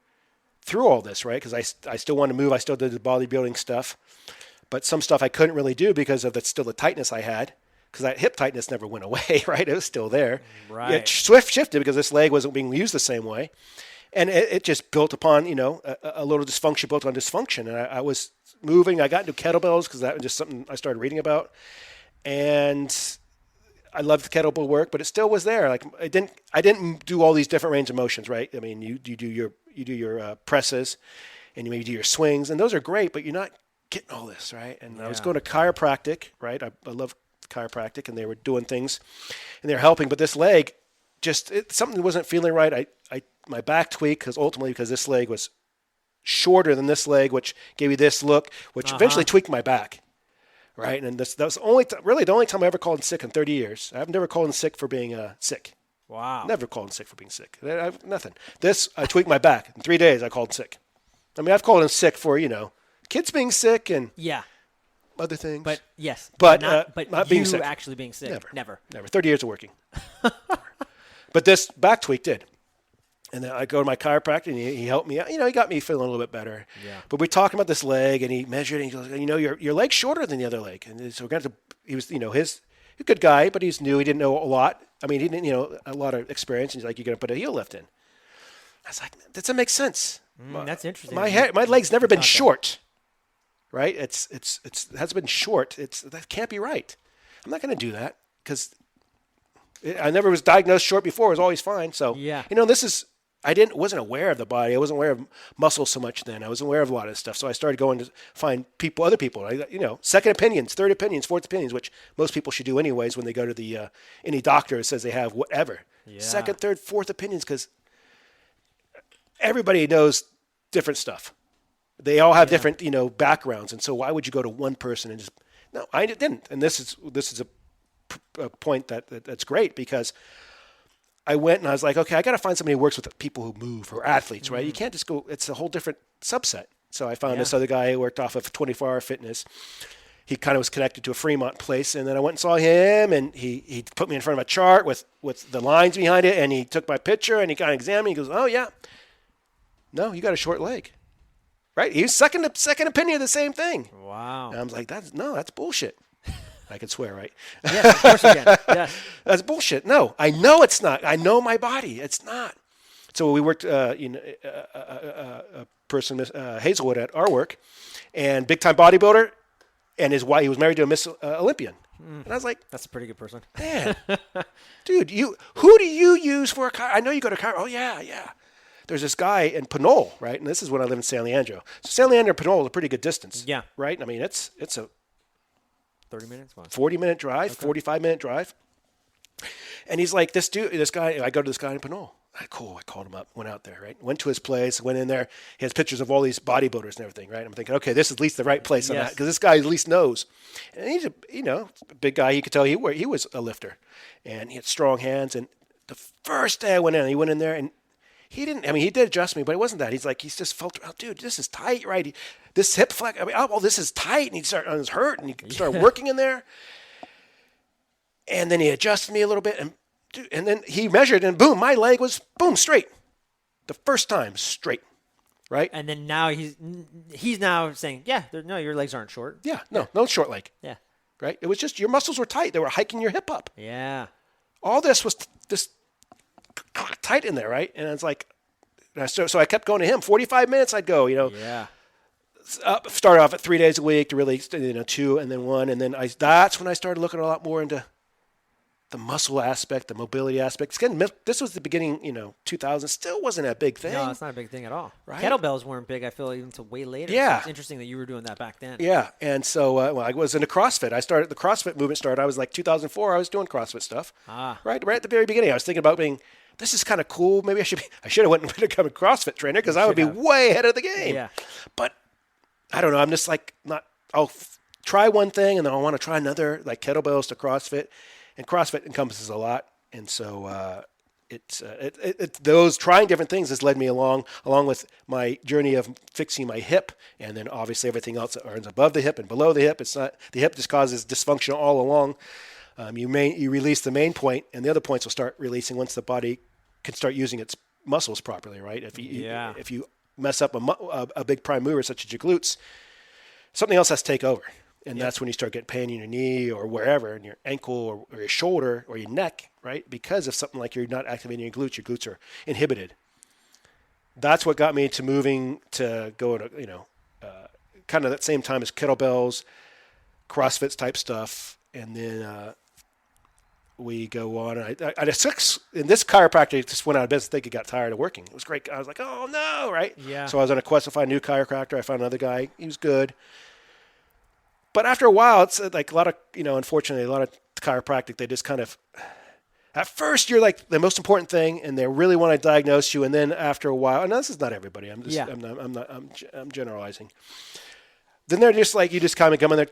through all this, right? Because I still wanted to move. I still did the bodybuilding stuff. But some stuff I couldn't really do because of still the tightness I had. Because that hip tightness never went away, right? It was still there. Right. It shifted because this leg wasn't being used the same way. And it just built upon, a little dysfunction built on dysfunction. And I was moving. I got into kettlebells because that was just something I started reading about. And I loved the kettlebell work, but it still was there. Like I didn't do all these different range of motions, right? I mean, you do your presses, and you maybe do your swings, and those are great, but you're not getting all this, right? And I was going to chiropractic, right? I love chiropractic, and they were doing things, and they were helping. But this leg, something wasn't feeling right. My back tweaked because this leg was shorter than this leg, which gave me this look, which eventually tweaked my back. Right, and that was really the only time I ever called in sick in 30 years. I've never called in sick for being sick. Wow. Never called in sick for being sick. Nothing. I tweaked my back. In 3 days, I called in sick. I mean, I've called in sick for, kids being sick and other things. But, yes. But not being sick. Actually being sick. Never. 30 years of working. But this back tweak did. And then I go to my chiropractor, and he helped me out. He got me feeling a little bit better. Yeah. But we're talking about this leg, and he measured it, and he goes, your leg's shorter than the other leg. And so he was, he's a good guy, but he's new. He didn't know a lot. I mean, he didn't, a lot of experience. And he's like, you're going to put a heel lift in. I was like, that doesn't make sense. That's interesting. My leg's never been short, right? It hasn't been short. That can't be right. I'm not going to do that because I never was diagnosed short before. It was always fine. So, I wasn't aware of the body. I wasn't aware of muscles so much then. I wasn't aware of a lot of this stuff. So I started going to find other people. Second opinions, third opinions, fourth opinions, which most people should do anyways when they go to any doctor that says they have whatever. Yeah. Second, third, fourth opinions, because everybody knows different stuff. They all have different, backgrounds. And so why would you go to one person and just, no, I didn't. And this is a point that's great because I went and I was like, okay, I got to find somebody who works with people who move or athletes, right? You can't just go, it's a whole different subset. So I found this other guy who worked off of 24-hour fitness. He kind of was connected to a Fremont place. And then I went and saw him, and he put me in front of a chart with the lines behind it. And he took my picture and he kind of examined me. He goes, oh yeah, no, you got a short leg, right? He was second opinion of the same thing. Wow. And I was like, that's bullshit. I can swear, right? Yes, of course you can. Yes. That's bullshit. No, I know it's not. I know my body. It's not. So we worked, a person, Hazelwood, at our work, and big-time bodybuilder, and his wife, he was married to a Miss Olympian. And I was like, that's a pretty good person. Man, dude, who do you use for a car? I know you go to car. Oh, yeah. There's this guy in Pinole, right? And this is when I live in San Leandro. So San Leandro and Pinole is a pretty good distance. Yeah. Right? I mean, it's a 30 minutes? 40-minute drive, 45-minute drive. And he's like, this guy, I go to this guy in Pinole. Cool. I called him up, went out there, right? Went to his place, went in there. He has pictures of all these bodybuilders and everything, right? I'm thinking, okay, this is at least the right place on that, because this guy at least knows. And he's a big guy. You could tell he was a lifter, and he had strong hands. And the first day I went in, he went in there, and he did adjust me, but it wasn't that. He's just felt, oh, dude, this is tight, right? This hip flex, this is tight, and he was hurt, and he started working in there. And then he adjusted me a little bit, and then he measured, and boom, my leg was straight. The first time, straight, right? And then now he's now saying, no, your legs aren't short. Yeah, no short leg. Yeah. Right? It was just your muscles were tight. They were hiking your hip up. Yeah. All this was just tight in there, right? And it's like, so I kept going to him. 45 minutes I'd go, Yeah. Started off at 3 days a week to really, 2 and then 1. And then that's when I started looking a lot more into the muscle aspect, the mobility aspect. Again, this was the beginning, 2000. Still wasn't a big thing. No, it's not a big thing at all. Right? Kettlebells weren't big, I feel, even until way later. Yeah. So it's interesting that you were doing that back then. Yeah. And so I was into CrossFit. The CrossFit movement started. I was like 2004. I was doing CrossFit stuff. Right at the very beginning. I was thinking about this is kind of cool. Maybe I should have went and become a CrossFit trainer because I would be way ahead of the game. Yeah. But I don't know. I'm just like I'll try one thing and then I want to try another, like kettlebells to CrossFit. And CrossFit encompasses a lot, and so those trying different things has led me along with my journey of fixing my hip, and then obviously everything else that runs above the hip and below the hip. It's not the hip just causes dysfunction all along. You release the main point, and the other points will start releasing once the body can start using its muscles properly. Right? If you mess up a big prime mover such as your glutes, something else has to take over. And that's when you start getting pain in your knee or wherever, in your ankle or your shoulder or your neck, right? Because of something like you're not activating your glutes are inhibited. That's what got me to moving to go to, kind of that same time as kettlebells, CrossFit type stuff. And then we go on. And this chiropractor just went out of business. I think he got tired of working. It was great. I was like, oh, no, right? Yeah. So I was on a quest to find a new chiropractor. I found another guy. He was good. But after a while, it's like a lot of, unfortunately, a lot of chiropractic, they just kind of, at first you're like the most important thing and they really want to diagnose you. And then after a while, and this is not everybody, I'm generalizing. Then they're just like, you just kind of come in there,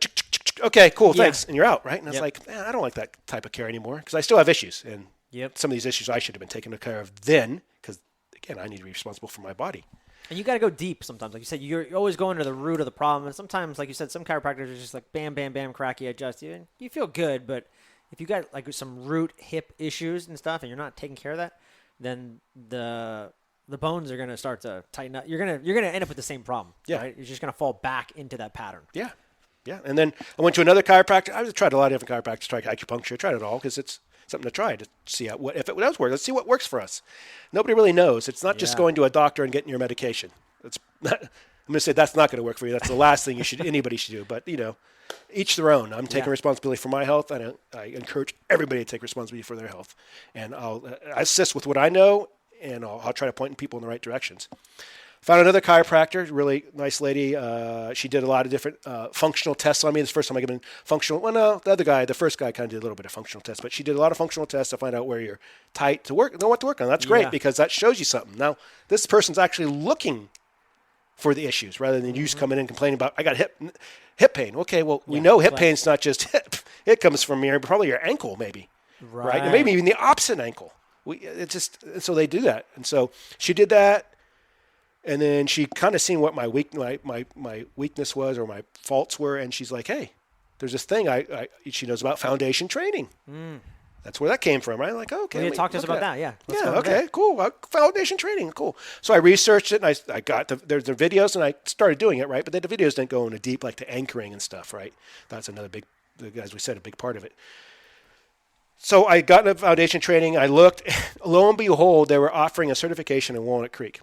okay, cool, thanks. And you're out, right? And it's like, man, I don't like that type of care anymore because I still have issues. And some of these issues I should have been taken care of then because, again, I need to be responsible for my body. And you got to go deep sometimes. Like you said, you're always going to the root of the problem. And sometimes, like you said, some chiropractors are just like, bam, bam, bam, cracky, adjust you. And you feel good. But if you got like some root hip issues and stuff and you're not taking care of that, then the bones are going to start to tighten up. You're going to end up with the same problem. Yeah. Right? You're just going to fall back into that pattern. Yeah. Yeah. And then I went to another chiropractor. I tried a lot of different chiropractors, tried acupuncture, tried it all because it's something to try to see if it does work. Let's see what works for us. Nobody really knows. It's not just going to a doctor and getting your medication. It's not, I'm going to say that's not going to work for you. That's the last thing anybody should do. But each their own. I'm taking responsibility for my health, and I encourage everybody to take responsibility for their health. And I'll assist with what I know, and I'll try to point people in the right directions. Found another chiropractor, really nice lady. She did a lot of different functional tests on me. This is the first time I given functional. Well, no, the first guy kind of did a little bit of functional tests, but she did a lot of functional tests to find out where you're tight to work, know what to work on. That's great because that shows you something. Now, this person's actually looking for the issues rather than you just coming in and complaining about, I got hip pain. Okay, well, we know hip pain's not just hip. It comes from probably your ankle maybe, right? And maybe even the opposite ankle. So they do that. And so she did that. And then she kind of seen what my weakness was or my faults were, and she's like, "Hey, there's this thing she knows about foundation training. That's where that came from, right?" I'm like, okay, talk to us about that. Yeah. Okay, cool. Foundation training, cool. So I researched it, and I got there's the videos, and I started doing it, right? But the videos didn't go into deep like the anchoring and stuff, right? That's another big, as we said, a big part of it. So I got into foundation training. I looked, lo and behold, they were offering a certification in Walnut Creek.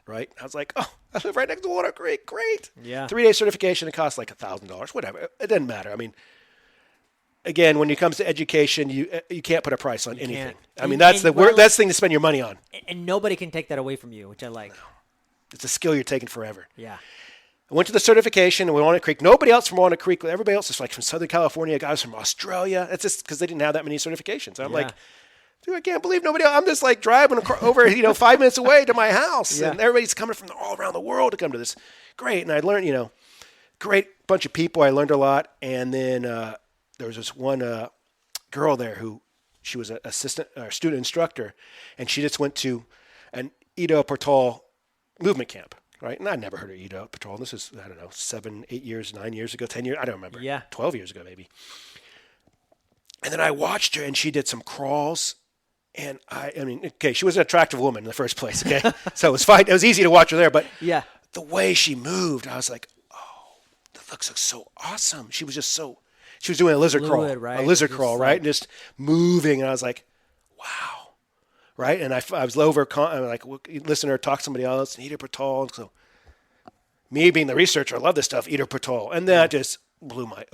Right? I was like, oh, I live right next to Walnut Creek. Great. Yeah. 3-day certification. It costs like $1,000, whatever. It doesn't matter. I mean, again, when it comes to education, you can't put a price on anything. I mean, that's the thing to spend your money on. And nobody can take that away from you, which I like. No. It's a skill you're taking forever. Yeah. I went to the certification in Walnut Creek. Nobody else from Walnut Creek. Everybody else is like from Southern California, guys from Australia. It's just because they didn't have that many certifications. I'm like, dude, I can't believe nobody else. I'm just like driving over, 5 minutes away to my house. And everybody's coming from all around the world to come to this. Great. And I learned, great bunch of people. I learned a lot. And then there was this one girl there who, she was an assistant or student instructor. And she just went to an Ido Portal movement camp. Right. And I'd never heard of Ido Portal. This is, 7, 8 years, 9 years ago, 10 years. I don't remember. Yeah. 12 years ago, maybe. And then I watched her and she did some crawls. And I mean, okay, she was an attractive woman in the first place, okay? So it was fine. It was easy to watch her there. But the way she moved, I was like, oh, that looks so awesome. She was doing a lizard crawl. Right? A lizard crawl, right? And just moving. And I was like, wow. Right? And I was listening to her talk to somebody else, and Ido Portal. So me being the researcher, I love this stuff, Ido Portal. And that just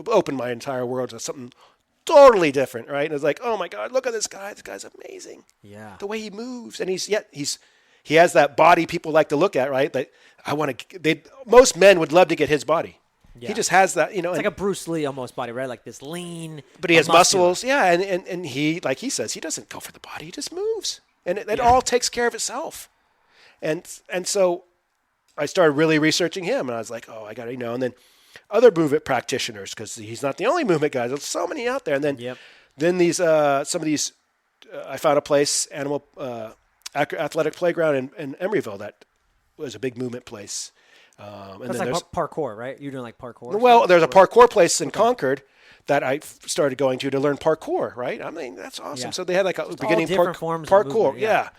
opened my entire world to something totally different, right? And it's like, oh my God, look at this guy. This guy's amazing. Yeah. The way he moves, and he has that body people like to look at, right? That most men would love to get his body. Yeah. He just has that, It's like a Bruce Lee almost body, right? Like this lean. But he has muscles, yeah, and he, like he says, he doesn't go for the body. He just moves, and it all takes care of itself. And so I started really researching him, and I was like, oh, I got to, and then other movement practitioners, because he's not the only movement guy. There's so many out there. And then these some of these, I found a place, athletic playground in Emeryville that was a big movement place. And that's like parkour, right? You're doing like parkour? Well, there's a parkour place in Concord that I started going to learn parkour, right? I mean, that's awesome. Yeah. So they had like a beginning parkour. Yeah.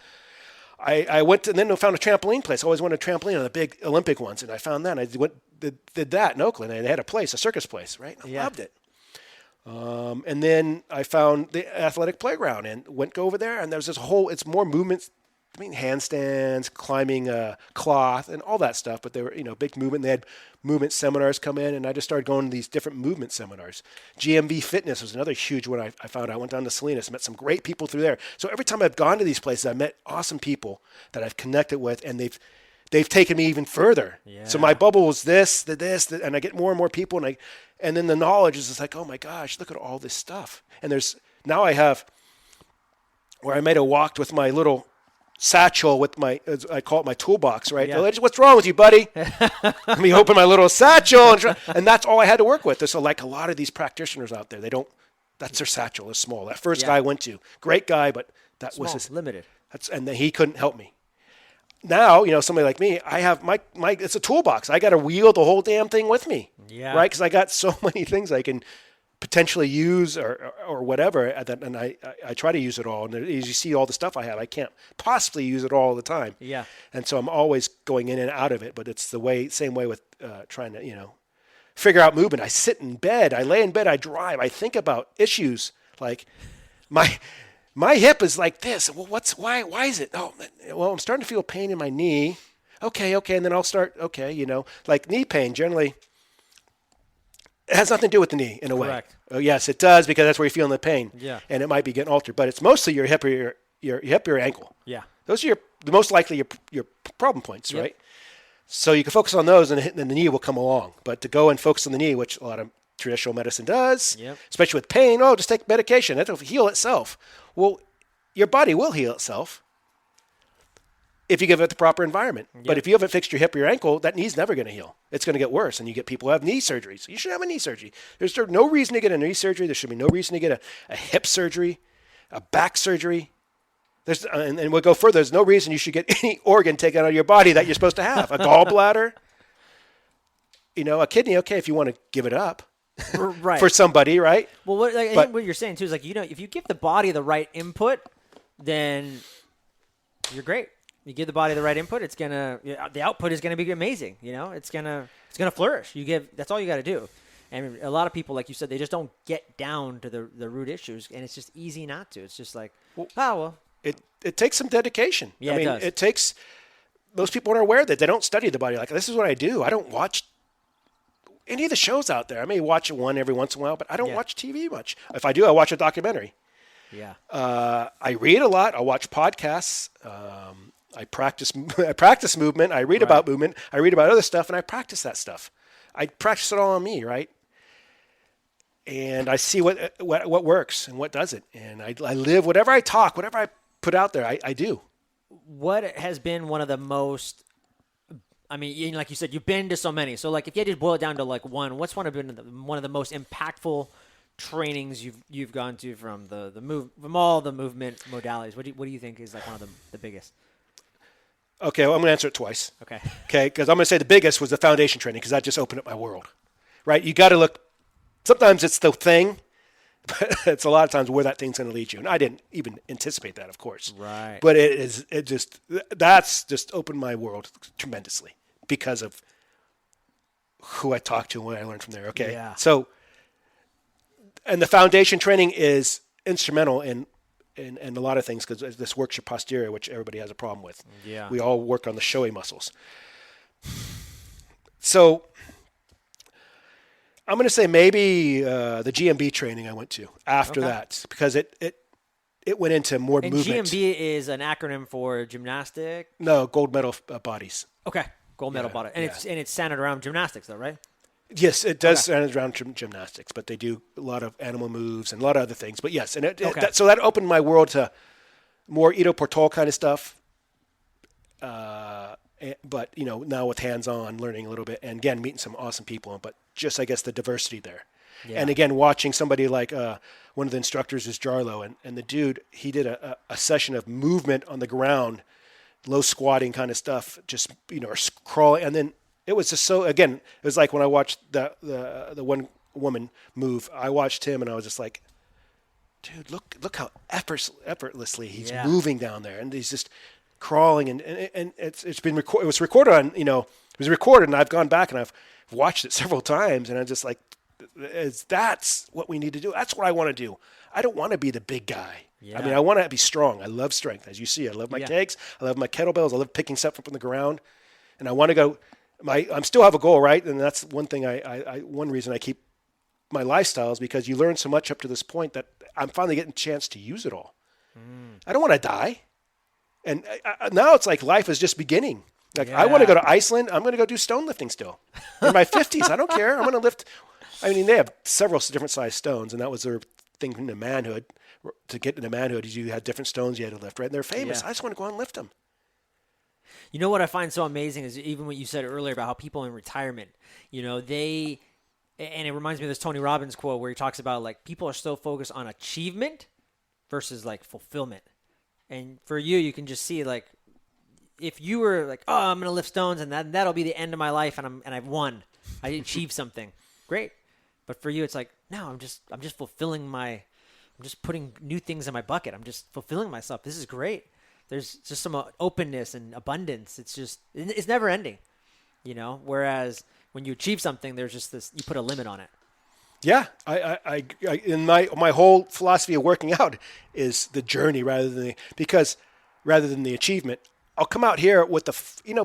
I went and then found a trampoline place. I always wanted a trampoline on the big Olympic ones, and I found that. And I did that in Oakland. And they had a circus place, right? I loved it. And then I found the athletic playground and went over there, and there's this it's more movements. I mean, handstands, climbing a cloth, and all that stuff. But they were, big movement. They had movement seminars come in, and I just started going to these different movement seminars. GMV Fitness was another huge one I found. I went down to Salinas, met some great people through there. So every time I've gone to these places, I've met awesome people that I've connected with, and they've taken me even further. Yeah. So my bubble was this, and I get more and more people, and then the knowledge is just like, oh my gosh, look at all this stuff. And now I have where I might have walked with my little satchel with I call it my toolbox, right? Yeah. What's wrong with you, buddy? Let me open my little satchel, and that's all I had to work with. There's like a lot of these practitioners out there. That's their satchel is small. That first guy I went to, great guy, but that was his limited. And then he couldn't help me. Now, somebody like me, I have my it's a toolbox. I got to wheel the whole damn thing with me, right? Because I got so many things I can potentially use or whatever, and I try to use it all. And as you see all the stuff I have, I can't possibly use it all the time. Yeah. And so I'm always going in and out of it, but it's same way with trying to, figure out movement. I sit in bed, I lay in bed, I drive, I think about issues like my hip is like this. Well, why is it? Oh, well, I'm starting to feel pain in my knee. Okay. And then I'll start, like knee pain generally. It has nothing to do with the knee in a way. Correct. Oh, yes, it does, because that's where you're feeling the pain. Yeah. And it might be getting altered, but it's mostly your hip or your ankle. Yeah. Those are most likely your problem points, right? So you can focus on those, and the knee will come along. But to go and focus on the knee, which a lot of traditional medicine does, especially with pain, just take medication. That'll heal itself. Well, your body will heal itself if you give it the proper environment. Yep. But if you haven't fixed your hip or your ankle, that knee's never going to heal. It's going to get worse. And you get people who have knee surgeries. You should have a knee surgery. There's no reason to get a knee surgery. There should be no reason to get a hip surgery, a back surgery. And we'll go further. There's no reason you should get any organ taken out of your body that you're supposed to have. A gallbladder, a kidney, okay, if you want to give it up. Right. For somebody, right? Well, I think what you're saying, too, is like, if you give the body the right input, then you're great. You give the body the right input, the output is gonna be amazing. It's gonna flourish. That's all you got to do. And a lot of people, like you said, they just don't get down to the root issues, and it's just easy not to. It's just like, it takes some dedication. Yeah, I mean, it does. It takes. Most people aren't aware that they don't study the body. Like, this is what I do. I don't watch any of the shows out there. I may watch one every once in a while, but I don't watch TV much. If I do, I watch a documentary. Yeah. I read a lot. I watch podcasts. I practice movement. I read about movement. I read about other stuff, and I practice that stuff. I practice it all on me, right? And I see what works and what doesn't. And I live whatever I talk, whatever I put out there, I do. What has been one of the most, like you said, you've been to so many. So like if you had to boil it down to like one, what's one of the most impactful trainings you've gone to from from all the movement modalities? What do you think is like one of the biggest? Okay, well, I'm going to answer it twice. Okay, because I'm going to say the biggest was the foundation training, because that just opened up my world, right? You got to look. Sometimes it's the thing, but it's a lot of times where that thing's going to lead you, and I didn't even anticipate that, of course. Right. But that's just opened my world tremendously because of who I talked to and what I learned from there. Okay. Yeah. So, and the foundation training is instrumental in a lot of things, because this works your posterior, which everybody has a problem with. Yeah. We all work on the showy muscles. So I'm going to say maybe the GMB training I went to after that, because it went into more and movement. And GMB is an acronym for gymnastic? No, gold medal bodies. Okay, gold medal body. And it's centered around gymnastics, though, right? Yes, it does center around gymnastics, but they do a lot of animal moves and a lot of other things. But yes, and so that opened my world to more Ido Portal kind of stuff. But, now with hands-on learning a little bit, and again, meeting some awesome people, but just, I guess, the diversity there. Yeah. And again, watching somebody like one of the instructors is Jarlo, and the dude, he did a session of movement on the ground, low squatting kind of stuff, just, or crawling. And then it was just so, again, it was like when I watched the one woman move, I watched him and I was just like, dude, look how effortlessly he's moving down there. And he's just crawling, and it's been recorded. It was recorded on, it was recorded, and I've gone back and I've watched it several times, and I'm just like, that's what we need to do. That's what I want to do. I don't want to be the big guy. Yeah. I mean, I want to be strong. I love strength, as you see. I love my kegs. I love my kettlebells. I love picking stuff up from the ground, and I want to go. I still have a goal, right? And that's one thing. One reason I keep my lifestyle is because you learn so much up to this point that I'm finally getting a chance to use it all. I don't want to die. And now it's like life is just beginning. Like I want to go to Iceland. I'm going to go do stone lifting still. In my 50s, I don't care. I'm going to lift. I mean, they have several different size stones, and that was their thing into manhood. To get into manhood, you had different stones you had to lift, right? And they're famous. I just want to go out and lift them. You know what I find so amazing is even what you said earlier about how people in retirement, and it reminds me of this Tony Robbins quote where he talks about like people are so focused on achievement versus like fulfillment. And for you can just see like if you were like, oh, I'm going to lift stones and that'll be the end of my life and I've won. I achieved something. Great. But for you, it's like, no, I'm just fulfilling I'm just putting new things in my bucket. I'm just fulfilling myself. This is great. There's just some openness and abundance. It's never ending, whereas when you achieve something, there's just this, you put a limit on it. Yeah, I in my whole philosophy of working out is the journey rather than the achievement. I'll come out here with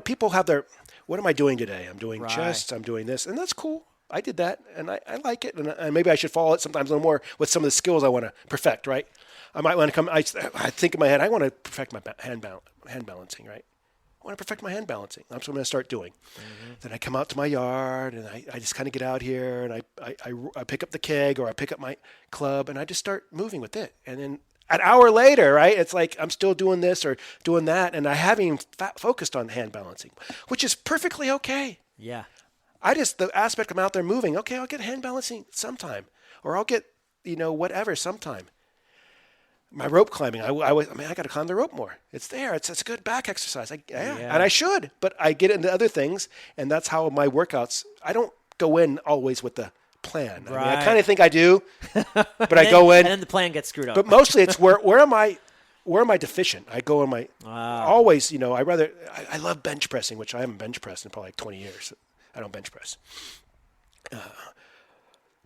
people have their, what am I doing today? I'm doing chest, I'm doing this, and that's cool. I did that, and I like it, and maybe I should follow it sometimes a little more with some of the skills I want to perfect, right? I might want to I think in my head, I want to perfect my hand balancing, right? I want to perfect my hand balancing. That's what I'm going to start doing. Mm-hmm. Then I come out to my yard, and I just kind of get out here, and I pick up the keg, or I pick up my club, and I just start moving with it. And then an hour later, right, it's like I'm still doing this or doing that, and I haven't even focused on hand balancing, which is perfectly okay. Yeah. The aspect I'm out there moving, okay, I'll get hand balancing sometime, or I'll get, whatever sometime. My rope climbing, I got to climb the rope more. It's there. It's a good back exercise. And I should, but I get into other things, and that's how my workouts. I don't go in always with the plan. Right. I kind of think I do, but I go in, and then the plan gets screwed up. But mostly it's where am I deficient? I go in my always. I love bench pressing, which I haven't bench pressed in probably like 20 years. I don't bench press.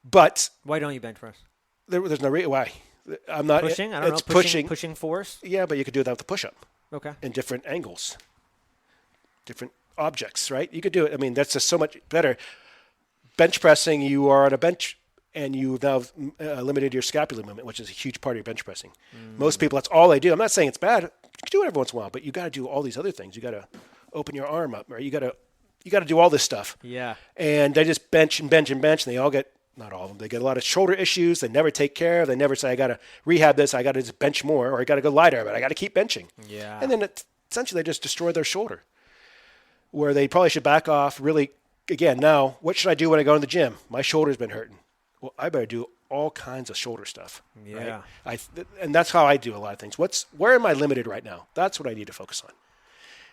But why don't you bench press? There's no reason why. I'm not pushing. I don't know. Pushing force. Yeah, but you could do that with the push-up. Okay. In different angles, different objects, right? You could do it. I mean, that's just so much better. Bench pressing, you are on a bench, and you've now limited your scapular movement, which is a huge part of your bench pressing. Most people, that's all they do. I'm not saying it's bad. You can do it every once in a while, but you got to do all these other things. You got to open your arm up, right? You got to do all this stuff. Yeah. And they just bench and bench and bench, and they all get. Not all of them. They get a lot of shoulder issues. They never take care of. They never say, I got to rehab this. I got to just bench more, or I got to go lighter, but I got to keep benching. Yeah. And then essentially they just destroy their shoulder, where they probably should back off. Really, again, now, what should I do when I go in the gym? My shoulder's been hurting. Well, I better do all kinds of shoulder stuff. Yeah. Right? And that's how I do a lot of things. Where am I limited right now? That's what I need to focus on.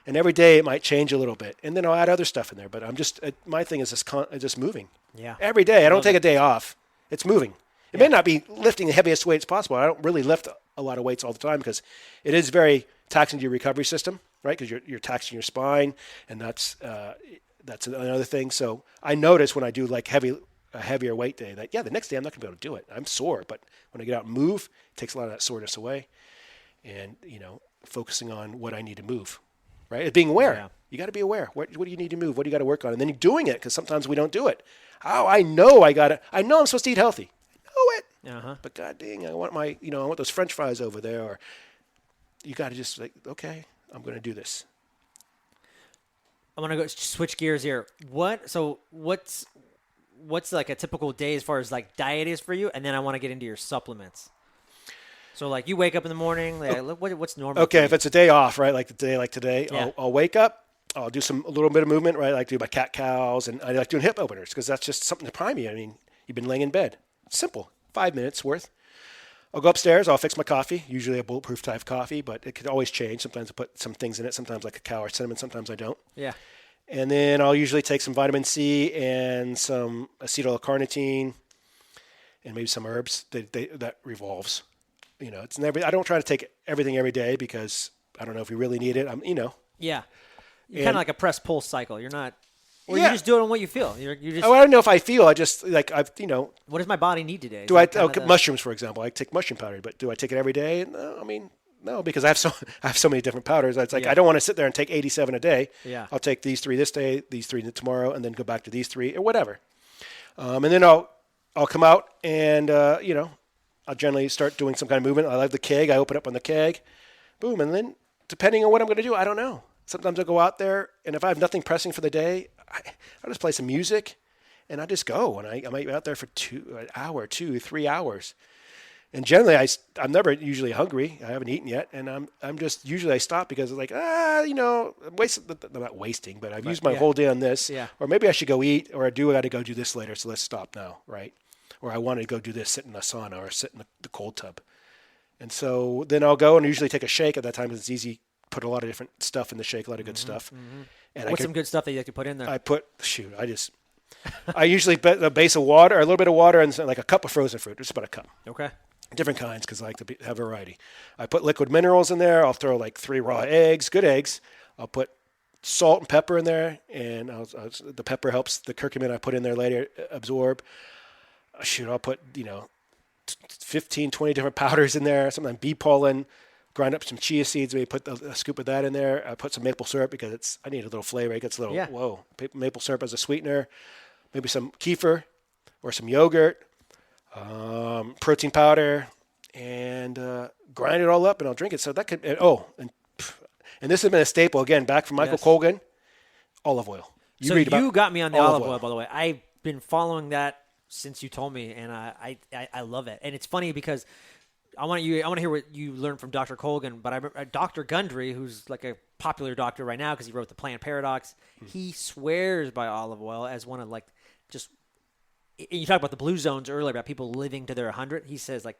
And every day it might change a little bit, and then I'll add other stuff in there. But I'm my thing is just moving. Yeah. Every day, I don't take a day off. It's moving. It may not be lifting the heaviest weights possible. I don't really lift a lot of weights all the time because it is very taxing to your recovery system, right? Because you're taxing your spine, and that's another thing. So I notice when I do like a heavier weight day that the next day I'm not gonna be able to do it. I'm sore, but when I get out and move, it takes a lot of that soreness away, and focusing on what I need to move. right? It's being aware. Yeah. You got to be aware. What do you need to move? What do you got to work on? And then you're doing it, because sometimes we don't do it. Oh, I know I'm supposed to eat healthy. I know it. Uh-huh. But God dang, I want I want those French fries over there. Or you got to just like, okay, I'm going to do this. I want to go switch gears here. What's like a typical day as far as like diet is for you? And then I want to get into your supplements. So like you wake up in the morning, like, what's normal? Okay, if it's a day off, right, like the day like today, Yeah. I'll wake up, I'll do a little bit of movement, right? I like to do my cat-cows, and I like doing hip openers because that's just something to prime you. I mean, you've been laying in bed. It's simple, 5 minutes worth. I'll go upstairs, I'll fix my coffee, usually a bulletproof type coffee, but it could always change. Sometimes I put some things in it, sometimes like cacao or cinnamon, sometimes I don't. Yeah. And then I'll usually take some vitamin C and some acetyl-L-carnitine and maybe some herbs that revolves. It's never. I don't try to take everything every day because I don't know if we really need it. Yeah. You're kind of like a press pull cycle. You're not, or Yeah. you just do it on what you feel. You're just. I don't know if I feel. I just like What does my body need today? Mushrooms, for example. I take mushroom powder, but do I take it every day? No, no, because I have so many different powders. It's like I don't want to sit there and take 87 a day. Yeah. I'll take these 3 this day, these 3 tomorrow, and then go back to these 3 or whatever. And then I'll come out and I'll generally start doing some kind of movement. I like the keg. I open up on the keg, boom, and then depending on what I'm going to do, I don't know. Sometimes I'll go out there, and if I have nothing pressing for the day, I'll just play some music, and I just go, and I might be out there for an hour, 2, 3 hours. And generally, I'm never usually hungry. I haven't eaten yet, and I'm just usually I stop because it's like I'm not wasting, but I've used my whole day on this, or maybe I should go eat, or I got to go do this later, so let's stop now, right? Or I wanted to go do this, sit in a sauna or sit in the cold tub. And so then I'll go and usually take a shake at that time because it's easy. Put a lot of different stuff in the shake, a lot of good stuff. Mm-hmm. And what's some good stuff that you like to put in there? I usually put a base of water, a little bit of water, and like a cup of frozen fruit, just about a cup. Okay. Different kinds because I like to have variety. I put liquid minerals in there. I'll throw like 3 raw eggs, good eggs. I'll put salt and pepper in there, and the pepper helps the curcumin I put in there later absorb. I'll put 15, 20 different powders in there. Sometimes bee pollen. Grind up some chia seeds. Maybe put a scoop of that in there. I put some maple syrup because I need a little flavor. It gets a little maple syrup as a sweetener. Maybe some kefir or some yogurt. Protein powder, and grind it all up, and I'll drink it. So that could. And this has been a staple again. Back from Michael Colgan, olive oil. You got me on the olive oil, by the way. I've been following that since you told me, and I love it. And it's funny because I want to hear what you learned from Dr. Colgan, but I remember Dr. Gundry, who's like a popular doctor right now because he wrote the Plant Paradox. He swears by olive oil as one of like just. You talked about the blue zones earlier about people living to their 100. He says like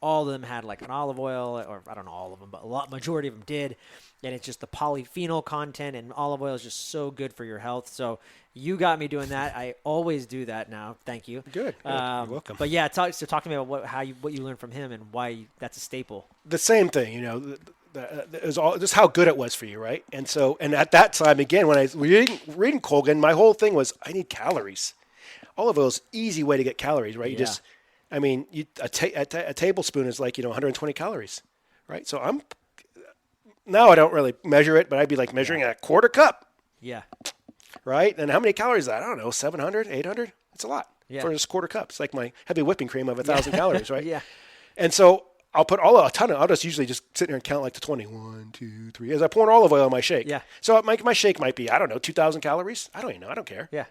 all of them had like an olive oil, or I don't know all of them, but majority of them did. And it's just the polyphenol content, and olive oil is just so good for your health. So you got me doing that. I always do that now. Thank you. Good. You're welcome. But yeah, talk to me about what you learned from him and why that's a staple. The same thing, it was all just how good it was for you, right? And at that time, again, when I was reading Colgan, my whole thing was I need calories. Olive oil is easy way to get calories, right? A tablespoon is like 120 calories, right? So now I don't really measure it, but I'd be like measuring a quarter cup. Yeah. Right? And how many calories is that? I don't know, 700, 800? It's a lot for just quarter cup. It's like my heavy whipping cream of 1,000 calories, right? Yeah. And so I'll put a ton of, I'll just usually just sit there and count like to 20. 1, 2, 3, as I pour olive oil in my shake. Yeah. So my shake might be, 2,000 calories. I don't even know. I don't care. Yeah.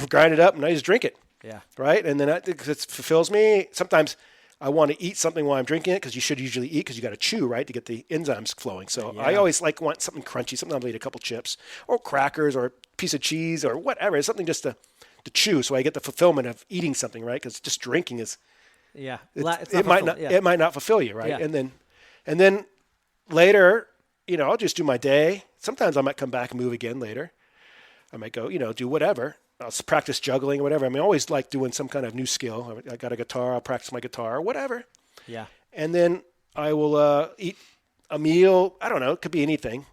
Grind it up and I just drink it. Yeah. Right? And then it fulfills me. Sometimes I want to eat something while I'm drinking it because you should usually eat because you got to chew, right, to get the enzymes flowing. So I always want something crunchy. Sometimes I'll eat a couple chips or crackers or a piece of cheese or whatever. It's something just to chew so I get the fulfillment of eating something, right? Because just drinking is it might not fulfill you, right? Yeah. And then later, I'll just do my day. Sometimes I might come back and move again later. I might go, do whatever. I'll practice juggling or whatever. I always like doing some kind of new skill. I got a guitar. I'll practice my guitar or whatever. Yeah. And then I will eat a meal. I don't know. It could be anything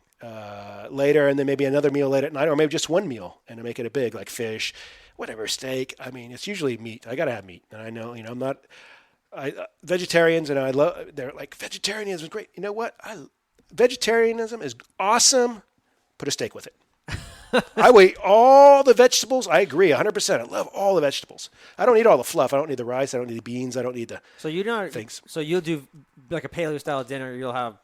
later, and then maybe another meal late at night, or maybe just one meal, and I make it a big, like fish, whatever, steak. It's usually meat. I got to have meat. And I know, I'm not vegetarians, and they're like, vegetarianism is great. You know what? Vegetarianism is awesome put a steak with it. I will eat all the vegetables. I agree 100%. I love all the vegetables. I don't need all the fluff. I don't need the rice. I don't need the beans. I don't need the things. So you'll do like a paleo style dinner. You'll have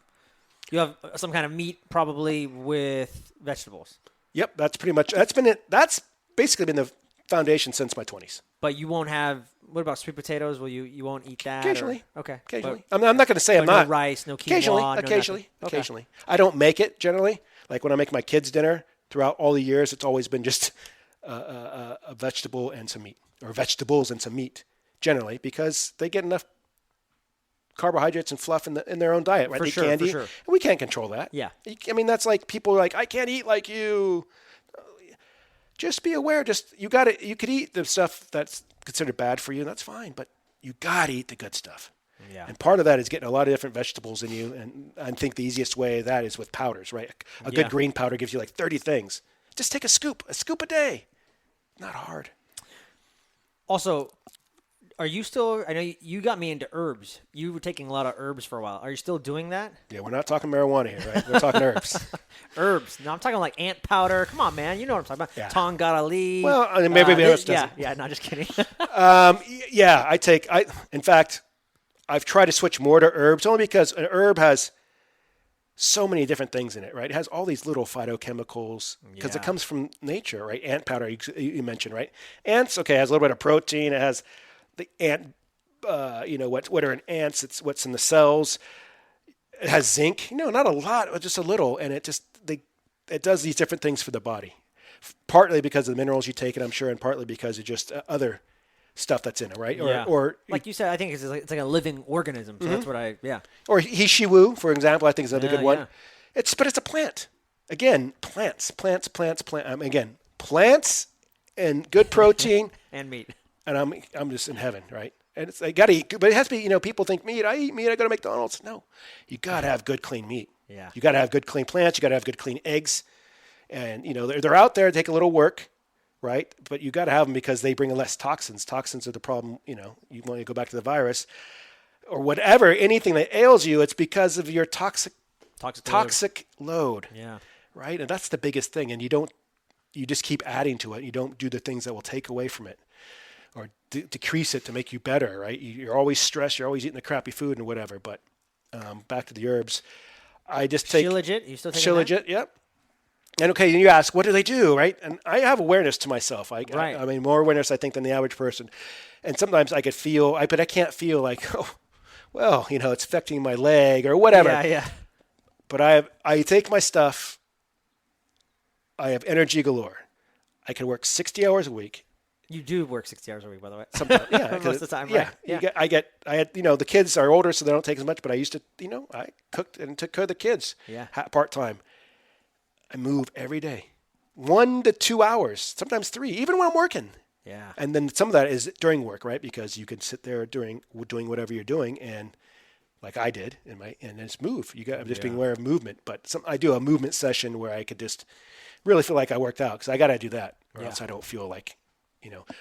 some kind of meat probably with vegetables. Yep, that's pretty much. That's been it. That's basically been the foundation since my 20s. But you won't have. What about sweet potatoes? You won't eat that? Occasionally. Okay. Occasionally. I'm not going to say I'm not. No rice, no quinoa. Occasionally. No Occasionally. I don't make it generally. Like when I make my kids dinner, throughout all the years, it's always been just a vegetable and some meat, or vegetables and some meat, generally, because they get enough carbohydrates and fluff in their own diet, right? For they sure, can't for eat. sure. And we can't control that. Yeah. I mean, that's like people are like, I can't eat like you. Just be aware. You could eat the stuff that's considered bad for you, and that's fine, but you got to eat the good stuff. Yeah. And part of that is getting a lot of different vegetables in you. And I think the easiest way of that is with powders, right? A good green powder gives you like 30 things. Just take a scoop a day. Not hard. Also, are you still, I know you got me into herbs. You were taking a lot of herbs for a while. Are you still doing that? Yeah, we're not talking marijuana here, right? We're talking herbs. Herbs. No, I'm talking like ant powder. Come on, man. You know what I'm talking about. Yeah. Tongara leaf. Well, I mean, maybe else doesn't. Yeah, no, just kidding. Yeah, in fact, I've tried to switch more to herbs only because an herb has so many different things in it, right? It has all these little phytochemicals because it comes from nature, right? Ant powder, you mentioned, right? Ants, okay, has a little bit of protein. It has the ant, what are in ants? It's what's in the cells. It has zinc, not a lot, but just a little. And it does these different things for the body, partly because of the minerals you take, and I'm sure, and partly because of just other stuff that's in it, right? Or like you said, I think it's like a living organism. So that's what Or Hishiwu, for example, I think is another good one. Yeah. But it's a plant. Again, plants. Again, plants and good protein and meat. And I'm just in heaven, right? And I got to eat, but it has to be. People think meat. I eat meat. I go to McDonald's. No, you got to have good, clean meat. Yeah. You got to have good, clean plants. You got to have good, clean eggs. And they're out there. They take a little work. Right? But you got to have them because they bring less toxins. Toxins are the problem. You want to go back to the virus or whatever, anything that ails you, it's because of your toxic load. Yeah. Right? And that's the biggest thing. And you just keep adding to it. You don't do the things that will take away from it or decrease it to make you better, right? You're always stressed. You're always eating the crappy food and whatever. But back to the herbs. I just take Shilajit. You still taking that? Shilajit, yep. And okay, and you ask, what do they do, right? And I have awareness to myself. I mean, more awareness, I think, than the average person. And sometimes I could feel, but I can't feel like, it's affecting my leg or whatever. Yeah. But I take my stuff. I have energy galore. I can work 60 hours a week. You do work 60 hours a week, by the way. Sometimes, yeah. Most of the time, right? Yeah. I had, the kids are older, so they don't take as much, but I used to, I cooked and took care of the kids part-time. I move every day, 1 to 2 hours, sometimes 3, even when I'm working. Yeah. And then some of that is during work, right? Because you can sit there doing whatever you're doing, and like I did, and just move. I'm just being aware of movement. But I do a movement session where I could just really feel like I worked out because I got to do that, or else I don't feel like,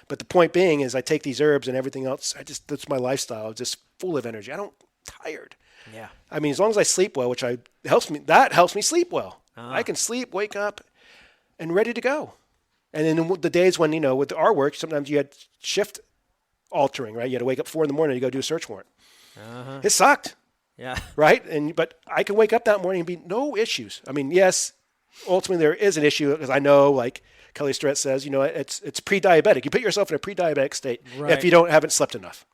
But the point being is, I take these herbs and everything else. That's my lifestyle. It's just full of energy. I don't tired. Yeah. I mean, as long as I sleep well, which helps me sleep well. I can sleep, wake up, and ready to go. And then the days when, with our work, sometimes you had shift altering, right? You had to wake up 4 a.m, you go do a search warrant. Uh-huh. It sucked. Yeah. Right? But I can wake up that morning and be no issues. I mean, yes, ultimately there is an issue because I know, like Kelly Starrett says, it's pre-diabetic. You put yourself in a pre-diabetic state if you haven't slept enough.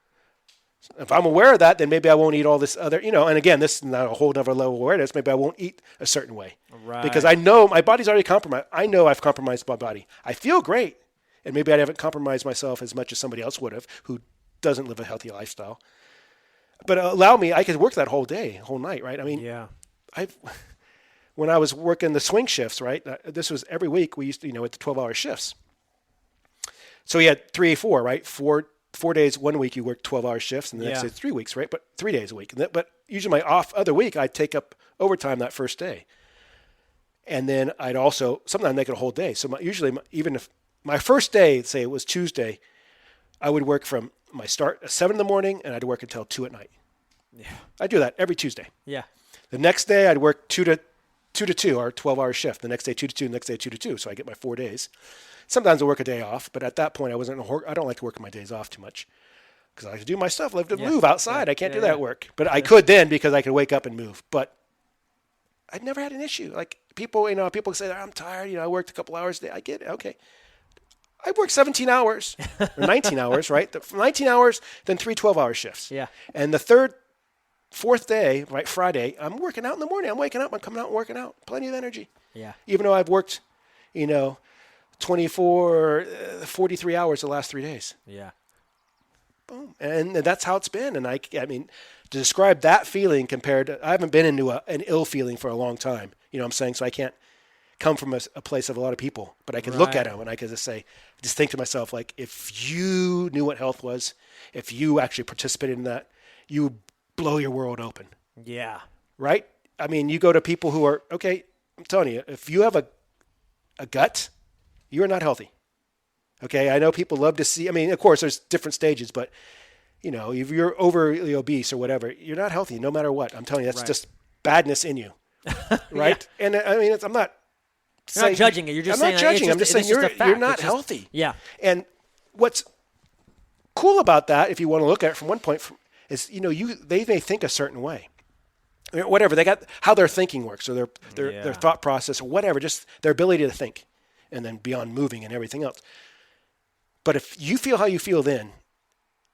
If I'm aware of that, then maybe I won't eat all this other, and again, this is not a whole other level of awareness. Maybe I won't eat a certain way. Right. Because I know my body's already compromised. I know I've compromised my body. I feel great. And maybe I haven't compromised myself as much as somebody else would have who doesn't live a healthy lifestyle. But I could work that whole day, whole night, right? I mean, when I was working the swing shifts, right? This was every week we used to, at the 12-hour shifts. So we had 3, 4, right? 4 days, 1 week you work 12-hour shifts, and the next day 3 weeks, right? But 3 days a week. But usually my other week, I'd take up overtime that first day. And then I'd also sometimes make it a whole day. So even if my first day, say it was Tuesday, I would work from my start at 7 a.m, and I'd work until 2 p.m. Yeah. I do that every Tuesday. Yeah. The next day I'd work 2 to 2 to 2 or 12-hour shift. The next day 2 to 2, the next day 2 to 2. So I get my 4 days. Sometimes I work a day off, but at that point I don't like to work my days off too much because I like to do my stuff. I like to move outside. I can't do that at work, but I could then because I could wake up and move. But I'd never had an issue. Like people say, I'm tired. I worked a couple hours a day. I get it. Okay. I worked 17 hours or 19 hours, right? 19 hours, then 3 12-hour shifts. Yeah. And the fourth day, right, Friday, I'm working out in the morning. I'm waking up. I'm coming out and working out. Plenty of energy. Yeah. Even though I've worked, 43 hours the last 3 days. Yeah. Boom. And that's how it's been. And I mean, to describe that feeling compared to, I haven't been into an ill feeling for a long time. You know what I'm saying? So I can't come from a place of a lot of people, but I can look at them and I can just think to myself, like, if you knew what health was, if you actually participated in that, you would blow your world open. Yeah. Right? I mean, you go to people who are, okay, I'm telling you, if you have a gut, you are not healthy. Okay? I know people love to see, I mean, of course, there's different stages, but, if you're overly obese or whatever, you're not healthy no matter what. I'm telling you, that's just badness in you. Right? Yeah. And I mean, I'm not You're not judging it. You're just saying. I'm not judging. I'm just saying you're not healthy. Yeah. And what's cool about that, if you want to look at it from one point, is they may think a certain way, whatever they got, how their thinking works, or their thought process, or whatever, just their ability to think, and then beyond moving and everything else. But if you feel how you feel then,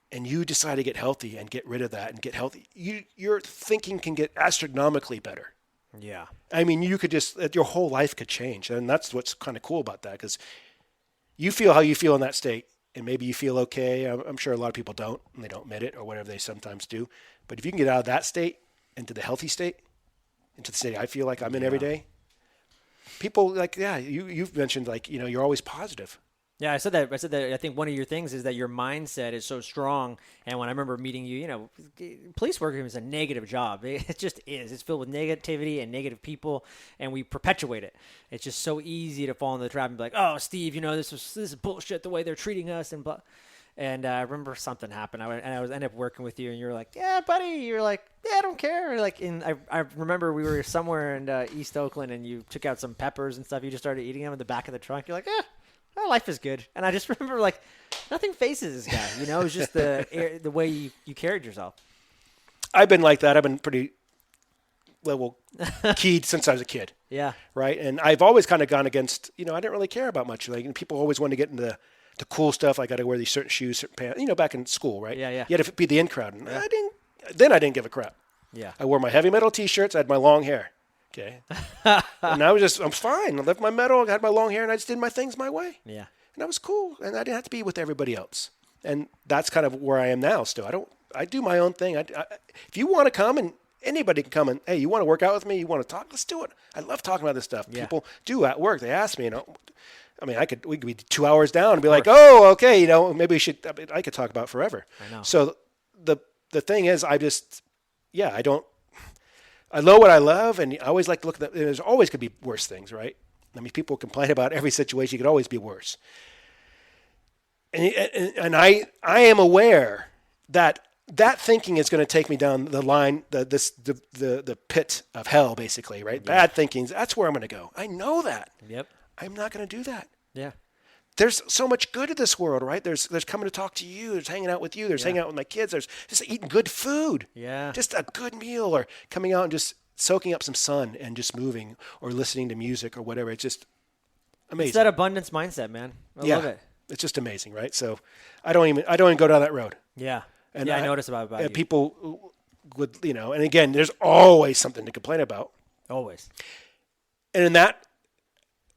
and you decide to get healthy and get rid of that and get healthy, your thinking can get astronomically better. Yeah. I mean, you could your whole life could change. And that's what's kind of cool about that, because you feel how you feel in that state, and maybe you feel okay. I'm sure a lot of people don't, and they don't admit it or whatever they sometimes do. But if you can get out of that state into the healthy state, into the state I feel like I'm in every day, people you've mentioned, you're always positive. Yeah, I said that. I think one of your things is that your mindset is so strong. And when I remember meeting you, police work is a negative job. It just is. It's filled with negativity and negative people, and we perpetuate it. It's just so easy to fall into the trap and be like, "Oh, Steve, this is bullshit the way they're treating us." And blah. And I remember something happened. I ended up working with you, and you were like, "Yeah, buddy." You're like, "Yeah, I don't care." I remember we were somewhere in East Oakland, and you took out some peppers and stuff. You just started eating them in the back of the trunk. You're like, "Yeah. Oh, life is good." And I just remember, nothing faces this guy. It was just the way you carried yourself. I've been like that. I've been pretty keyed since I was a kid. Yeah. Right? And I've always kind of gone against, I didn't really care about much. People always wanted to get into the cool stuff. I got to wear these certain shoes, certain pants, back in school, right? Yeah, yeah. You had to be the in crowd. And I didn't give a crap. Yeah. I wore my heavy metal T-shirts. I had my long hair. Okay. And I'm fine. I left my metal, I had my long hair, and I just did my things my way. Yeah. And that was cool. And I didn't have to be with everybody else. And that's kind of where I am now still. I do my own thing. If you want to come, and anybody can come, and, hey, you want to work out with me? You want to talk? Let's do it. I love talking about this stuff. Yeah. People do at work. They ask me, we could be 2 hours down and be like, oh, okay, maybe we should, I could talk about forever. I know. So the thing is, I know what I love, and I always like to look at there's always could be worse things, right? I mean, people complain about every situation. It could always be worse. And I am aware that thinking is going to take me down the line, the pit of hell, basically, right? Yeah. Bad thinking, that's where I'm going to go. I know that. Yep. I'm not going to do that. Yeah. There's so much good in this world, right? There's coming to talk to you. There's hanging out with you. There's hanging out with my kids. There's just eating good food. Yeah. Just a good meal, or coming out and just soaking up some sun and just moving, or listening to music or whatever. It's just amazing. It's that abundance mindset, man. I love it. It's just amazing, right? So I don't even go down that road. Yeah. And I notice about you. People would, and again, there's always something to complain about. Always. And in that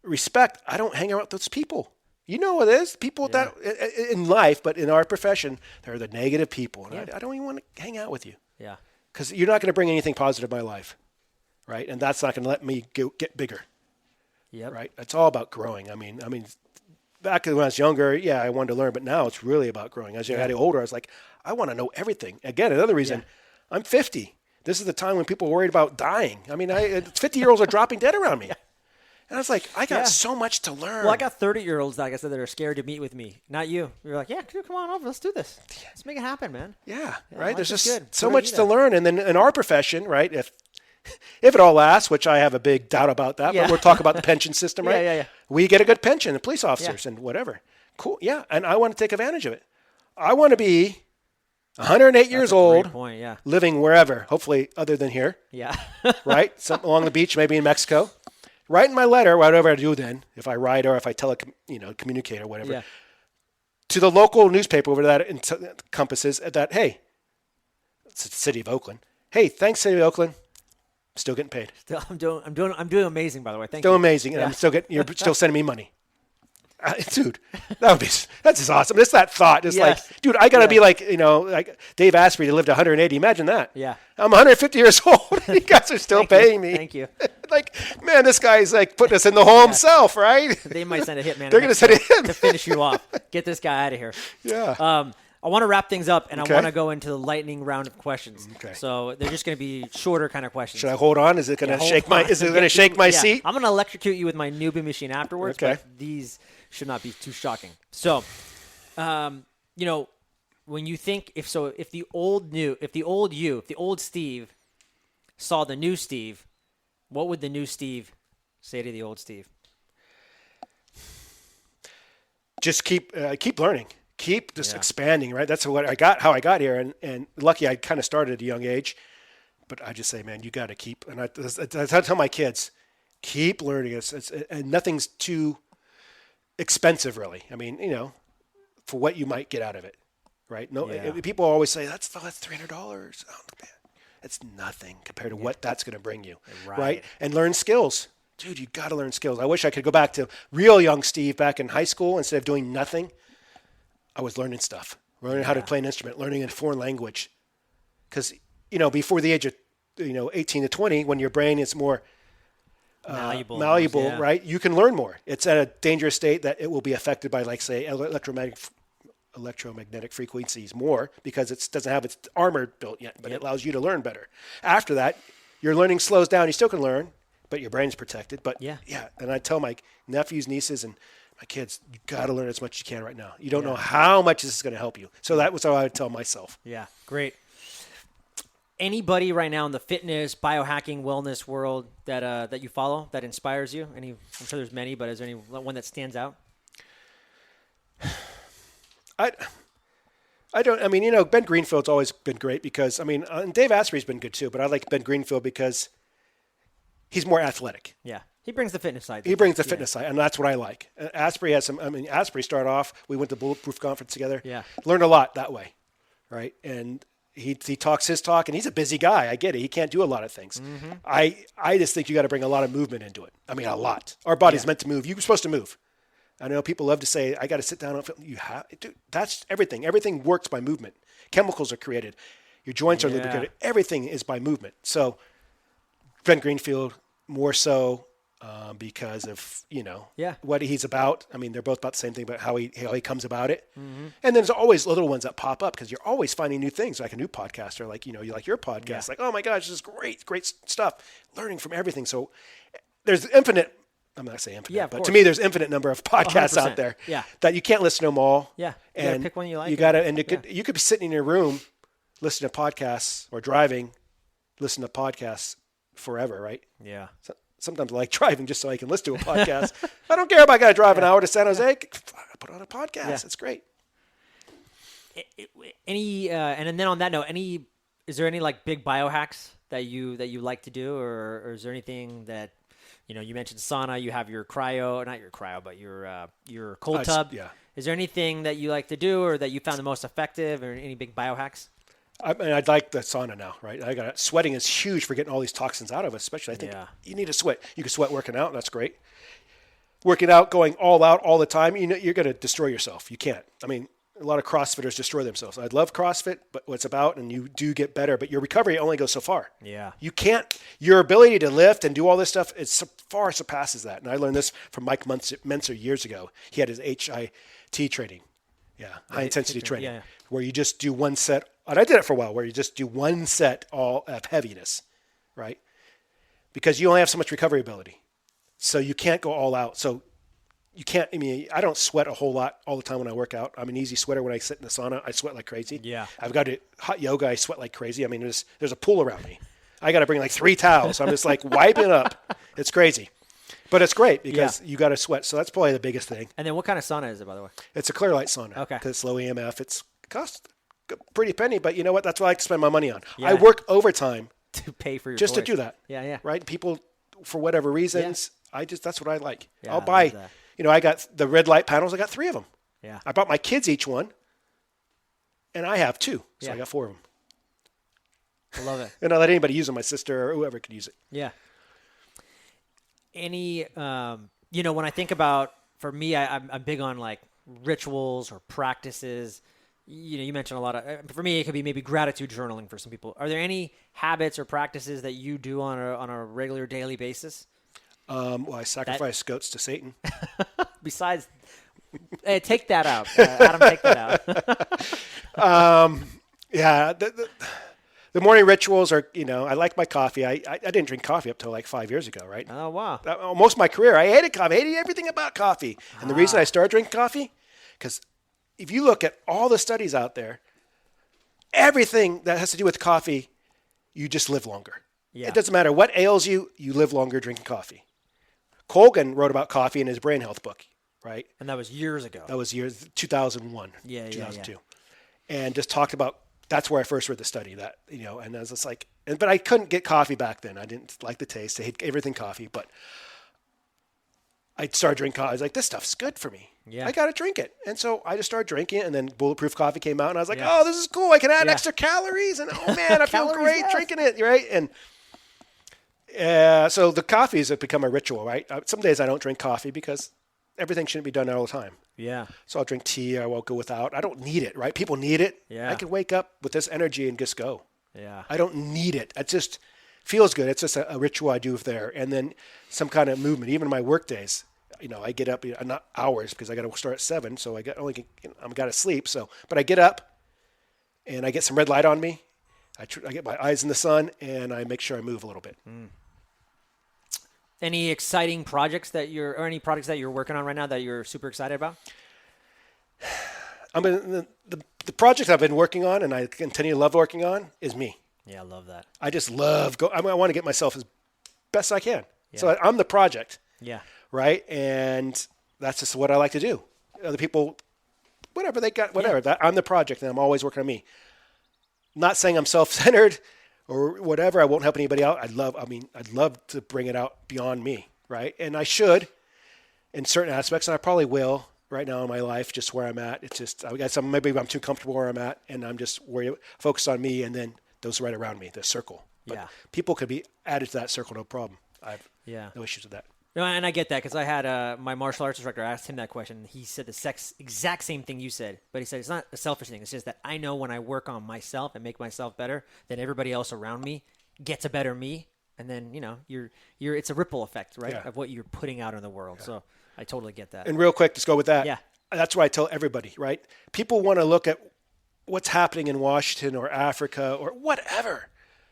respect, I don't hang out with those people. You know what it is? People that in life, but in our profession, they're the negative people. And I don't even want to hang out with you. Yeah. Because you're not going to bring anything positive to my life, right? And that's not going to let me get bigger. Yep. Right? It's all about growing. I mean, back when I was younger, I wanted to learn, but now it's really about growing. As I got older, I was like, I want to know everything. Again, another reason, I'm 50. This is the time when people are worried about dying. I mean, 50-year-olds are dropping dead around me. And I was like, I got so much to learn. Well, I got 30-year-olds, like I said, that are scared to meet with me. Not you. You're like, come on over. Let's do this. Let's make it happen, man. Yeah, right? There's just so much to learn. And then in our profession, right, if if it all lasts, which I have a big doubt about that, but we'll talk about the pension system, right? Yeah. We get a good pension, the police officers and whatever. Cool. Yeah. And I want to take advantage of it. I want to be 108 years old, living wherever, hopefully other than here. Yeah. Right? Something along the beach, maybe in Mexico. Writing my letter, whatever I do then, if I write or if I communicate or whatever, to the local newspaper over that encompasses that, hey, it's the city of Oakland. Hey, thanks, city of Oakland. Still getting paid. I'm doing amazing, by the way. Thank you. Still amazing, and you're still sending me money. Dude, that's just awesome. Just that thought. It's like, dude, I got to be like Dave Asprey that lived 180. Imagine that. Yeah. I'm 150 years old. You guys are still paying me. Thank you. Like, man, this guy's like putting us in the hole himself, right? They might send a hitman. They're going to send a hitman to finish you off. Get this guy out of here. Yeah. I want to wrap things up, and I want to go into the lightning round of questions. Okay. So they're just going to be shorter kind of questions. Should I hold on? Is it going to shake my? Is it going to shake my seat? I'm going to electrocute you with my newbie machine afterwards. Okay. But these should not be too shocking. So, when you think if the old Steve saw the new Steve, what would the new Steve say to the old Steve? Just keep learning. Keep just expanding, right? That's what I got, how I got here. And lucky I kind of started at a young age. But I just say, man, you got to keep, and I tell my kids, keep learning. And nothing's too expensive, really. I mean, for what you might get out of it, right? People always say, that's $300. Oh, man, it's nothing compared to what that's going to bring you, right? And learn skills. Dude, you got to learn skills. I wish I could go back to real young Steve back in high school. Instead of doing nothing, I was learning stuff, learning how to play an instrument, learning a foreign language. Because, before the age of, 18 to 20, when your brain is more malleable, right? You can learn more. It's at a dangerous state that it will be affected by, like, say, electromagnetic frequencies more because it doesn't have its armor built yet, but it allows you to learn better. After that, your learning slows down. You still can learn, but your brain's protected. But and I tell my nephews, nieces, and my kids, you got to learn as much as you can right now. You don't know how much this is going to help you. So that was how I would tell myself. Yeah, great. Anybody right now in the fitness, biohacking, wellness world that you follow that inspires you? I'm sure there's many, but is there any one that stands out? I don't. I mean, Ben Greenfield's always been great because and Dave Asprey's been good too. But I like Ben Greenfield because he's more athletic. Yeah. He brings the fitness side. He brings the fitness side, and that's what I like. Asprey has Asprey started off, we went to Bulletproof Conference together. Yeah. Learned a lot that way, right? And he talks his talk, and he's a busy guy. I get it. He can't do a lot of things. Mm-hmm. I just think you got to bring a lot of movement into it. I mean, a lot. Our body's meant to move. You're supposed to move. I know people love to say, I got to sit down and feel. You have, dude, that's everything. Everything works by movement. Chemicals are created. Your joints are lubricated. Everything is by movement. So Ben Greenfield more so because of, what he's about. I mean, they're both about the same thing, but how he comes about it. Mm-hmm. And there's always little ones that pop up because you're always finding new things, like a new podcaster, like, you like your podcast, like, oh my gosh, this is great stuff, learning from everything. So there's infinite, I'm not saying infinite, but to me, there's infinite number of podcasts 100%. Out there that you can't listen to them all. Yeah. You gotta pick one you like. You got to, and you could be sitting in your room, listening to podcasts or driving, listen to podcasts forever, right? Yeah. So, sometimes I like driving just so I can listen to a podcast. I don't care if I got to drive an hour to San Jose. Put on a podcast. Yeah. It's great. And then on that note, is there any like big biohacks that you like to do, or is there anything that you mentioned sauna? You have your not your cryo, but your cold tub. Yeah. Is there anything that you like to do, or that you found the most effective, or any big biohacks? I mean, I'd like the sauna now, right? Sweating is huge for getting all these toxins out of us, especially I think you need to sweat. You can sweat working out, and that's great. Working out, going all out all the time, you're going to destroy yourself. You can't. I mean, a lot of CrossFitters destroy themselves. I love CrossFit, but what it's about, and you do get better, but your recovery only goes so far. Yeah. You can't, your ability to lift and do all this stuff, it far surpasses that. And I learned this from Mike Menser years ago. He had his HIT training. Yeah, high intensity training, where you just do one set. And I did it for a while, where you just do one set all of heaviness, right? Because you only have so much recovery ability. So you can't go all out. So you can't, I don't sweat a whole lot all the time when I work out. I'm an easy sweater when I sit in the sauna. I sweat like crazy. Yeah. I've got hot yoga. I sweat like crazy. I mean, there's a pool around me. I got to bring like 3 towels. So I'm just like wiping up. It's crazy. But it's great because you got to sweat. So that's probably the biggest thing. And then what kind of sauna is it, by the way? It's a clear light sauna. Okay. Because it's low EMF. It costs a pretty penny, but you know what? That's what I like to spend my money on. Yeah. I work overtime to pay for your just toys. to do that. Yeah. Right? People, for whatever reasons, that's what I like. Yeah, I'll buy, I got the red light panels. I got 3 of them. Yeah. I bought my kids each one, and I have 2. So I got 4 of them. I love it. And I let anybody use them. My sister or whoever could use it. Yeah. Any, when I think about, for me, I'm big on like rituals or practices. You mentioned a lot of, for me, it could be maybe gratitude journaling for some people. Are there any habits or practices that you do on a regular daily basis? Well, I sacrifice goats to Satan. Besides, take that out. Adam, take that out. Yeah. The morning rituals are, I like my coffee. I didn't drink coffee up till like 5 years ago, right? Oh, wow. Most of my career, I hated coffee. I hated everything about coffee. And the reason I started drinking coffee, because if you look at all the studies out there, everything that has to do with coffee, you just live longer. Yeah. It doesn't matter what ails you, you live longer drinking coffee. Colgan wrote about coffee in his brain health book, right? And that was years ago. That was 2001, 2002. And just talked about, that's where I first read the study that, and I was just like, but I couldn't get coffee back then. I didn't like the taste. I hate everything coffee, but I started drinking coffee. I was like, this stuff's good for me. Yeah. I got to drink it. And so I just started drinking it, and then Bulletproof Coffee came out, and I was like, oh, this is cool. I can add extra calories, and oh man, I feel great drinking it, right? And so the coffees have become a ritual, right? Some days I don't drink coffee because everything shouldn't be done all the time. Yeah. So I'll drink tea. I won't go without. I don't need it, right? People need it. Yeah. I can wake up with this energy and just go. Yeah. I don't need it. It just feels good. It's just a ritual I do there. And then some kind of movement. Even my work days, I get up, not hours because I got to start at 7. So I got to sleep. But I get up and I get some red light on me. I get my eyes in the sun and I make sure I move a little bit. Any exciting projects any projects that you're working on right now that you're super excited about? I mean, the project I've been working on and I continue to love working on is me. Yeah, I love that. I just love I want to get myself as best I can. Yeah. So I'm the project. Yeah. Right. And that's just what I like to do. Other people, whatever they got, whatever. Yeah. I'm the project and I'm always working on me. Not saying I'm self-centered or whatever. I won't help anybody out. I'd love to bring it out beyond me. Right. And I should in certain aspects, and I probably will right now in my life, just where I'm at. It's just, maybe I'm too comfortable where I'm at and I'm just focused on me and then those right around me, the circle. But people could be added to that circle, no problem. I have no issues with that. No, and I get that because I had my martial arts instructor. I asked him that question. He said the exact same thing you said, but he said it's not a selfish thing. It's just that I know when I work on myself and make myself better, then everybody else around me gets a better me, and then it's a ripple effect, right, of what you're putting out in the world. Yeah. So I totally get that. And real quick, just go with that. Yeah, that's what I tell everybody. Right, people want to look at what's happening in Washington or Africa or whatever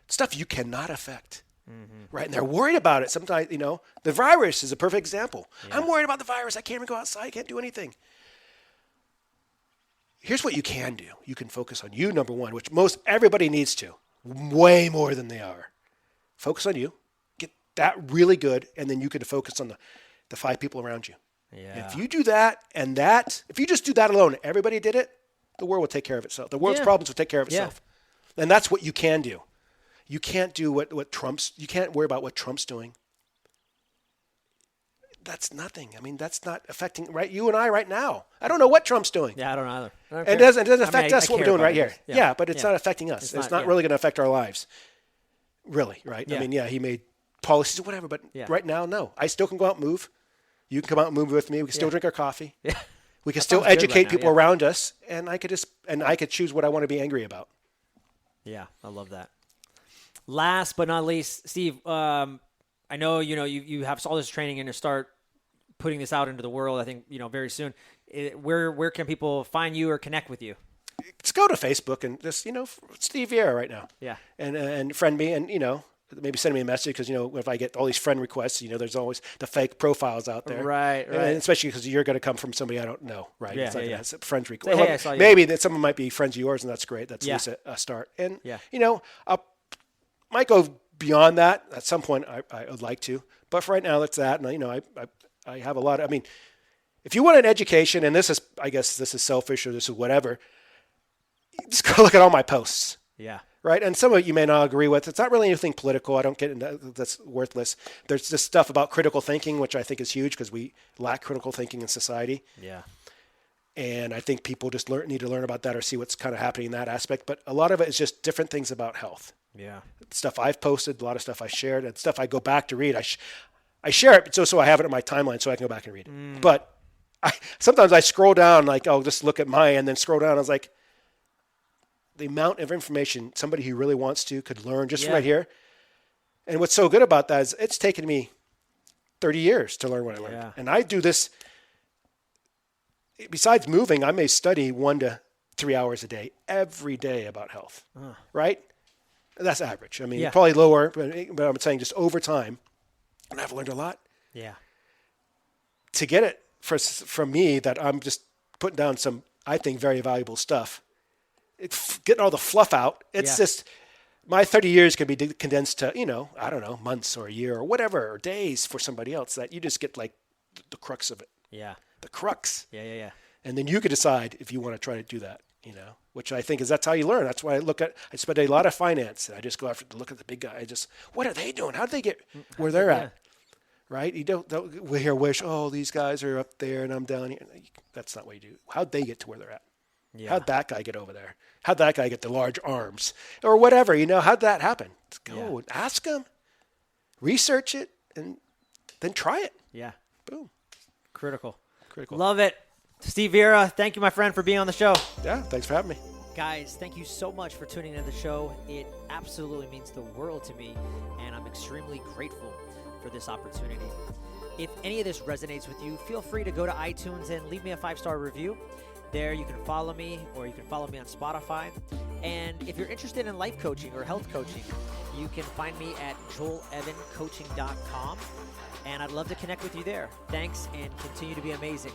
stuff you cannot affect. Mm-hmm. Right. And they're worried about it. Sometimes, the virus is a perfect example. Yeah. I'm worried about the virus. I can't even go outside. I can't do anything. Here's what you can do. You can focus on you, number one, which most everybody needs to, way more than they are. Focus on you. Get that really good. And then you can focus on the 5 people around you. Yeah. And if you do that if you just do that alone, everybody did it, the world will take care of itself. The world's problems will take care of itself. Yeah. And that's what you can do. You can't do you can't worry about what Trump's doing. That's nothing. I mean, that's not affecting you and I right now. I don't know what Trump's doing. Yeah, I don't either. And it doesn't affect us what we're doing right here. Yeah, but it's not affecting us. It's not really going to affect our lives. Really, right? Yeah. I mean, he made policies or whatever, but right now, no. I still can go out and move. You can come out and move with me. We can still drink our coffee. Yeah. We can still educate people around us, and I could choose what I want to be angry about. Yeah, I love that. Last but not least, Steve, I know you have all this training and to start putting this out into the world. I think very soon. Where can people find you or connect with you? Just go to Facebook and just Steve Vierra right now. Yeah, and friend me and maybe send me a message because if I get all these friend requests, there's always the fake profiles out there. Right. And especially because you're going to come from somebody I don't know, right? Yeah, it's like yeah. It's a friend's request. Hey, I saw you. Maybe that someone might be friends of yours, and that's great. That's at least a start. And I might go beyond that, at some point, I would like to. But for right now, that's that. And, I have a lot of, I mean, if you want an education, and this is, I guess this is selfish or this is whatever, just go look at all my posts. Yeah. Right? And some of it you may not agree with. It's not really anything political. I don't get into that's worthless. There's this stuff about critical thinking, which I think is huge because we lack critical thinking in society. Yeah. And I think people just need to learn about that or see what's kind of happening in that aspect. But a lot of it is just different things about health. Yeah. Stuff I've posted, a lot of stuff I shared, and stuff I go back to read. I share it so I have it in my timeline so I can go back and read it. But sometimes I scroll down, like, I'll just look at mine and then scroll down. I was like, the amount of information somebody who really wants to could learn just right here. And what's so good about that is it's taken me 30 years to learn what I learned. Yeah. And I do this, besides moving, I may study 1 to 3 hours a day, every day about health, right? That's average. I mean, probably lower, but I'm saying just over time. And I've learned a lot. Yeah. To get it from me that I'm just putting down some, I think, very valuable stuff. Getting all the fluff out. It's just, my 30 years can be condensed to, I don't know, months or a year or whatever, or days for somebody else that you just get like the crux of it. Yeah. The crux. Yeah. And then you can decide if you want to try to do that, which I think that's how you learn. That's why I spend a lot of finance and I just go after to look at the big guy. What are they doing? How did they get where they're at? Right? You don't wish, these guys are up there and I'm down here. That's not what you do. How'd they get to where they're at? Yeah. How'd that guy get over there? How'd that guy get the large arms? Or whatever, how'd that happen? Go and ask them, research it, and then try it. Yeah. Boom. Critical. Critical. Love it. Steve Vierra, thank you, my friend, for being on the show. Yeah, thanks for having me. Guys, thank you so much for tuning into the show. It absolutely means the world to me, and I'm extremely grateful for this opportunity. If any of this resonates with you, feel free to go to iTunes and leave me a 5-star review. There you can follow me, or you can follow me on Spotify. And if you're interested in life coaching or health coaching, you can find me at joelevancoaching.com. And I'd love to connect with you there. Thanks, and continue to be amazing.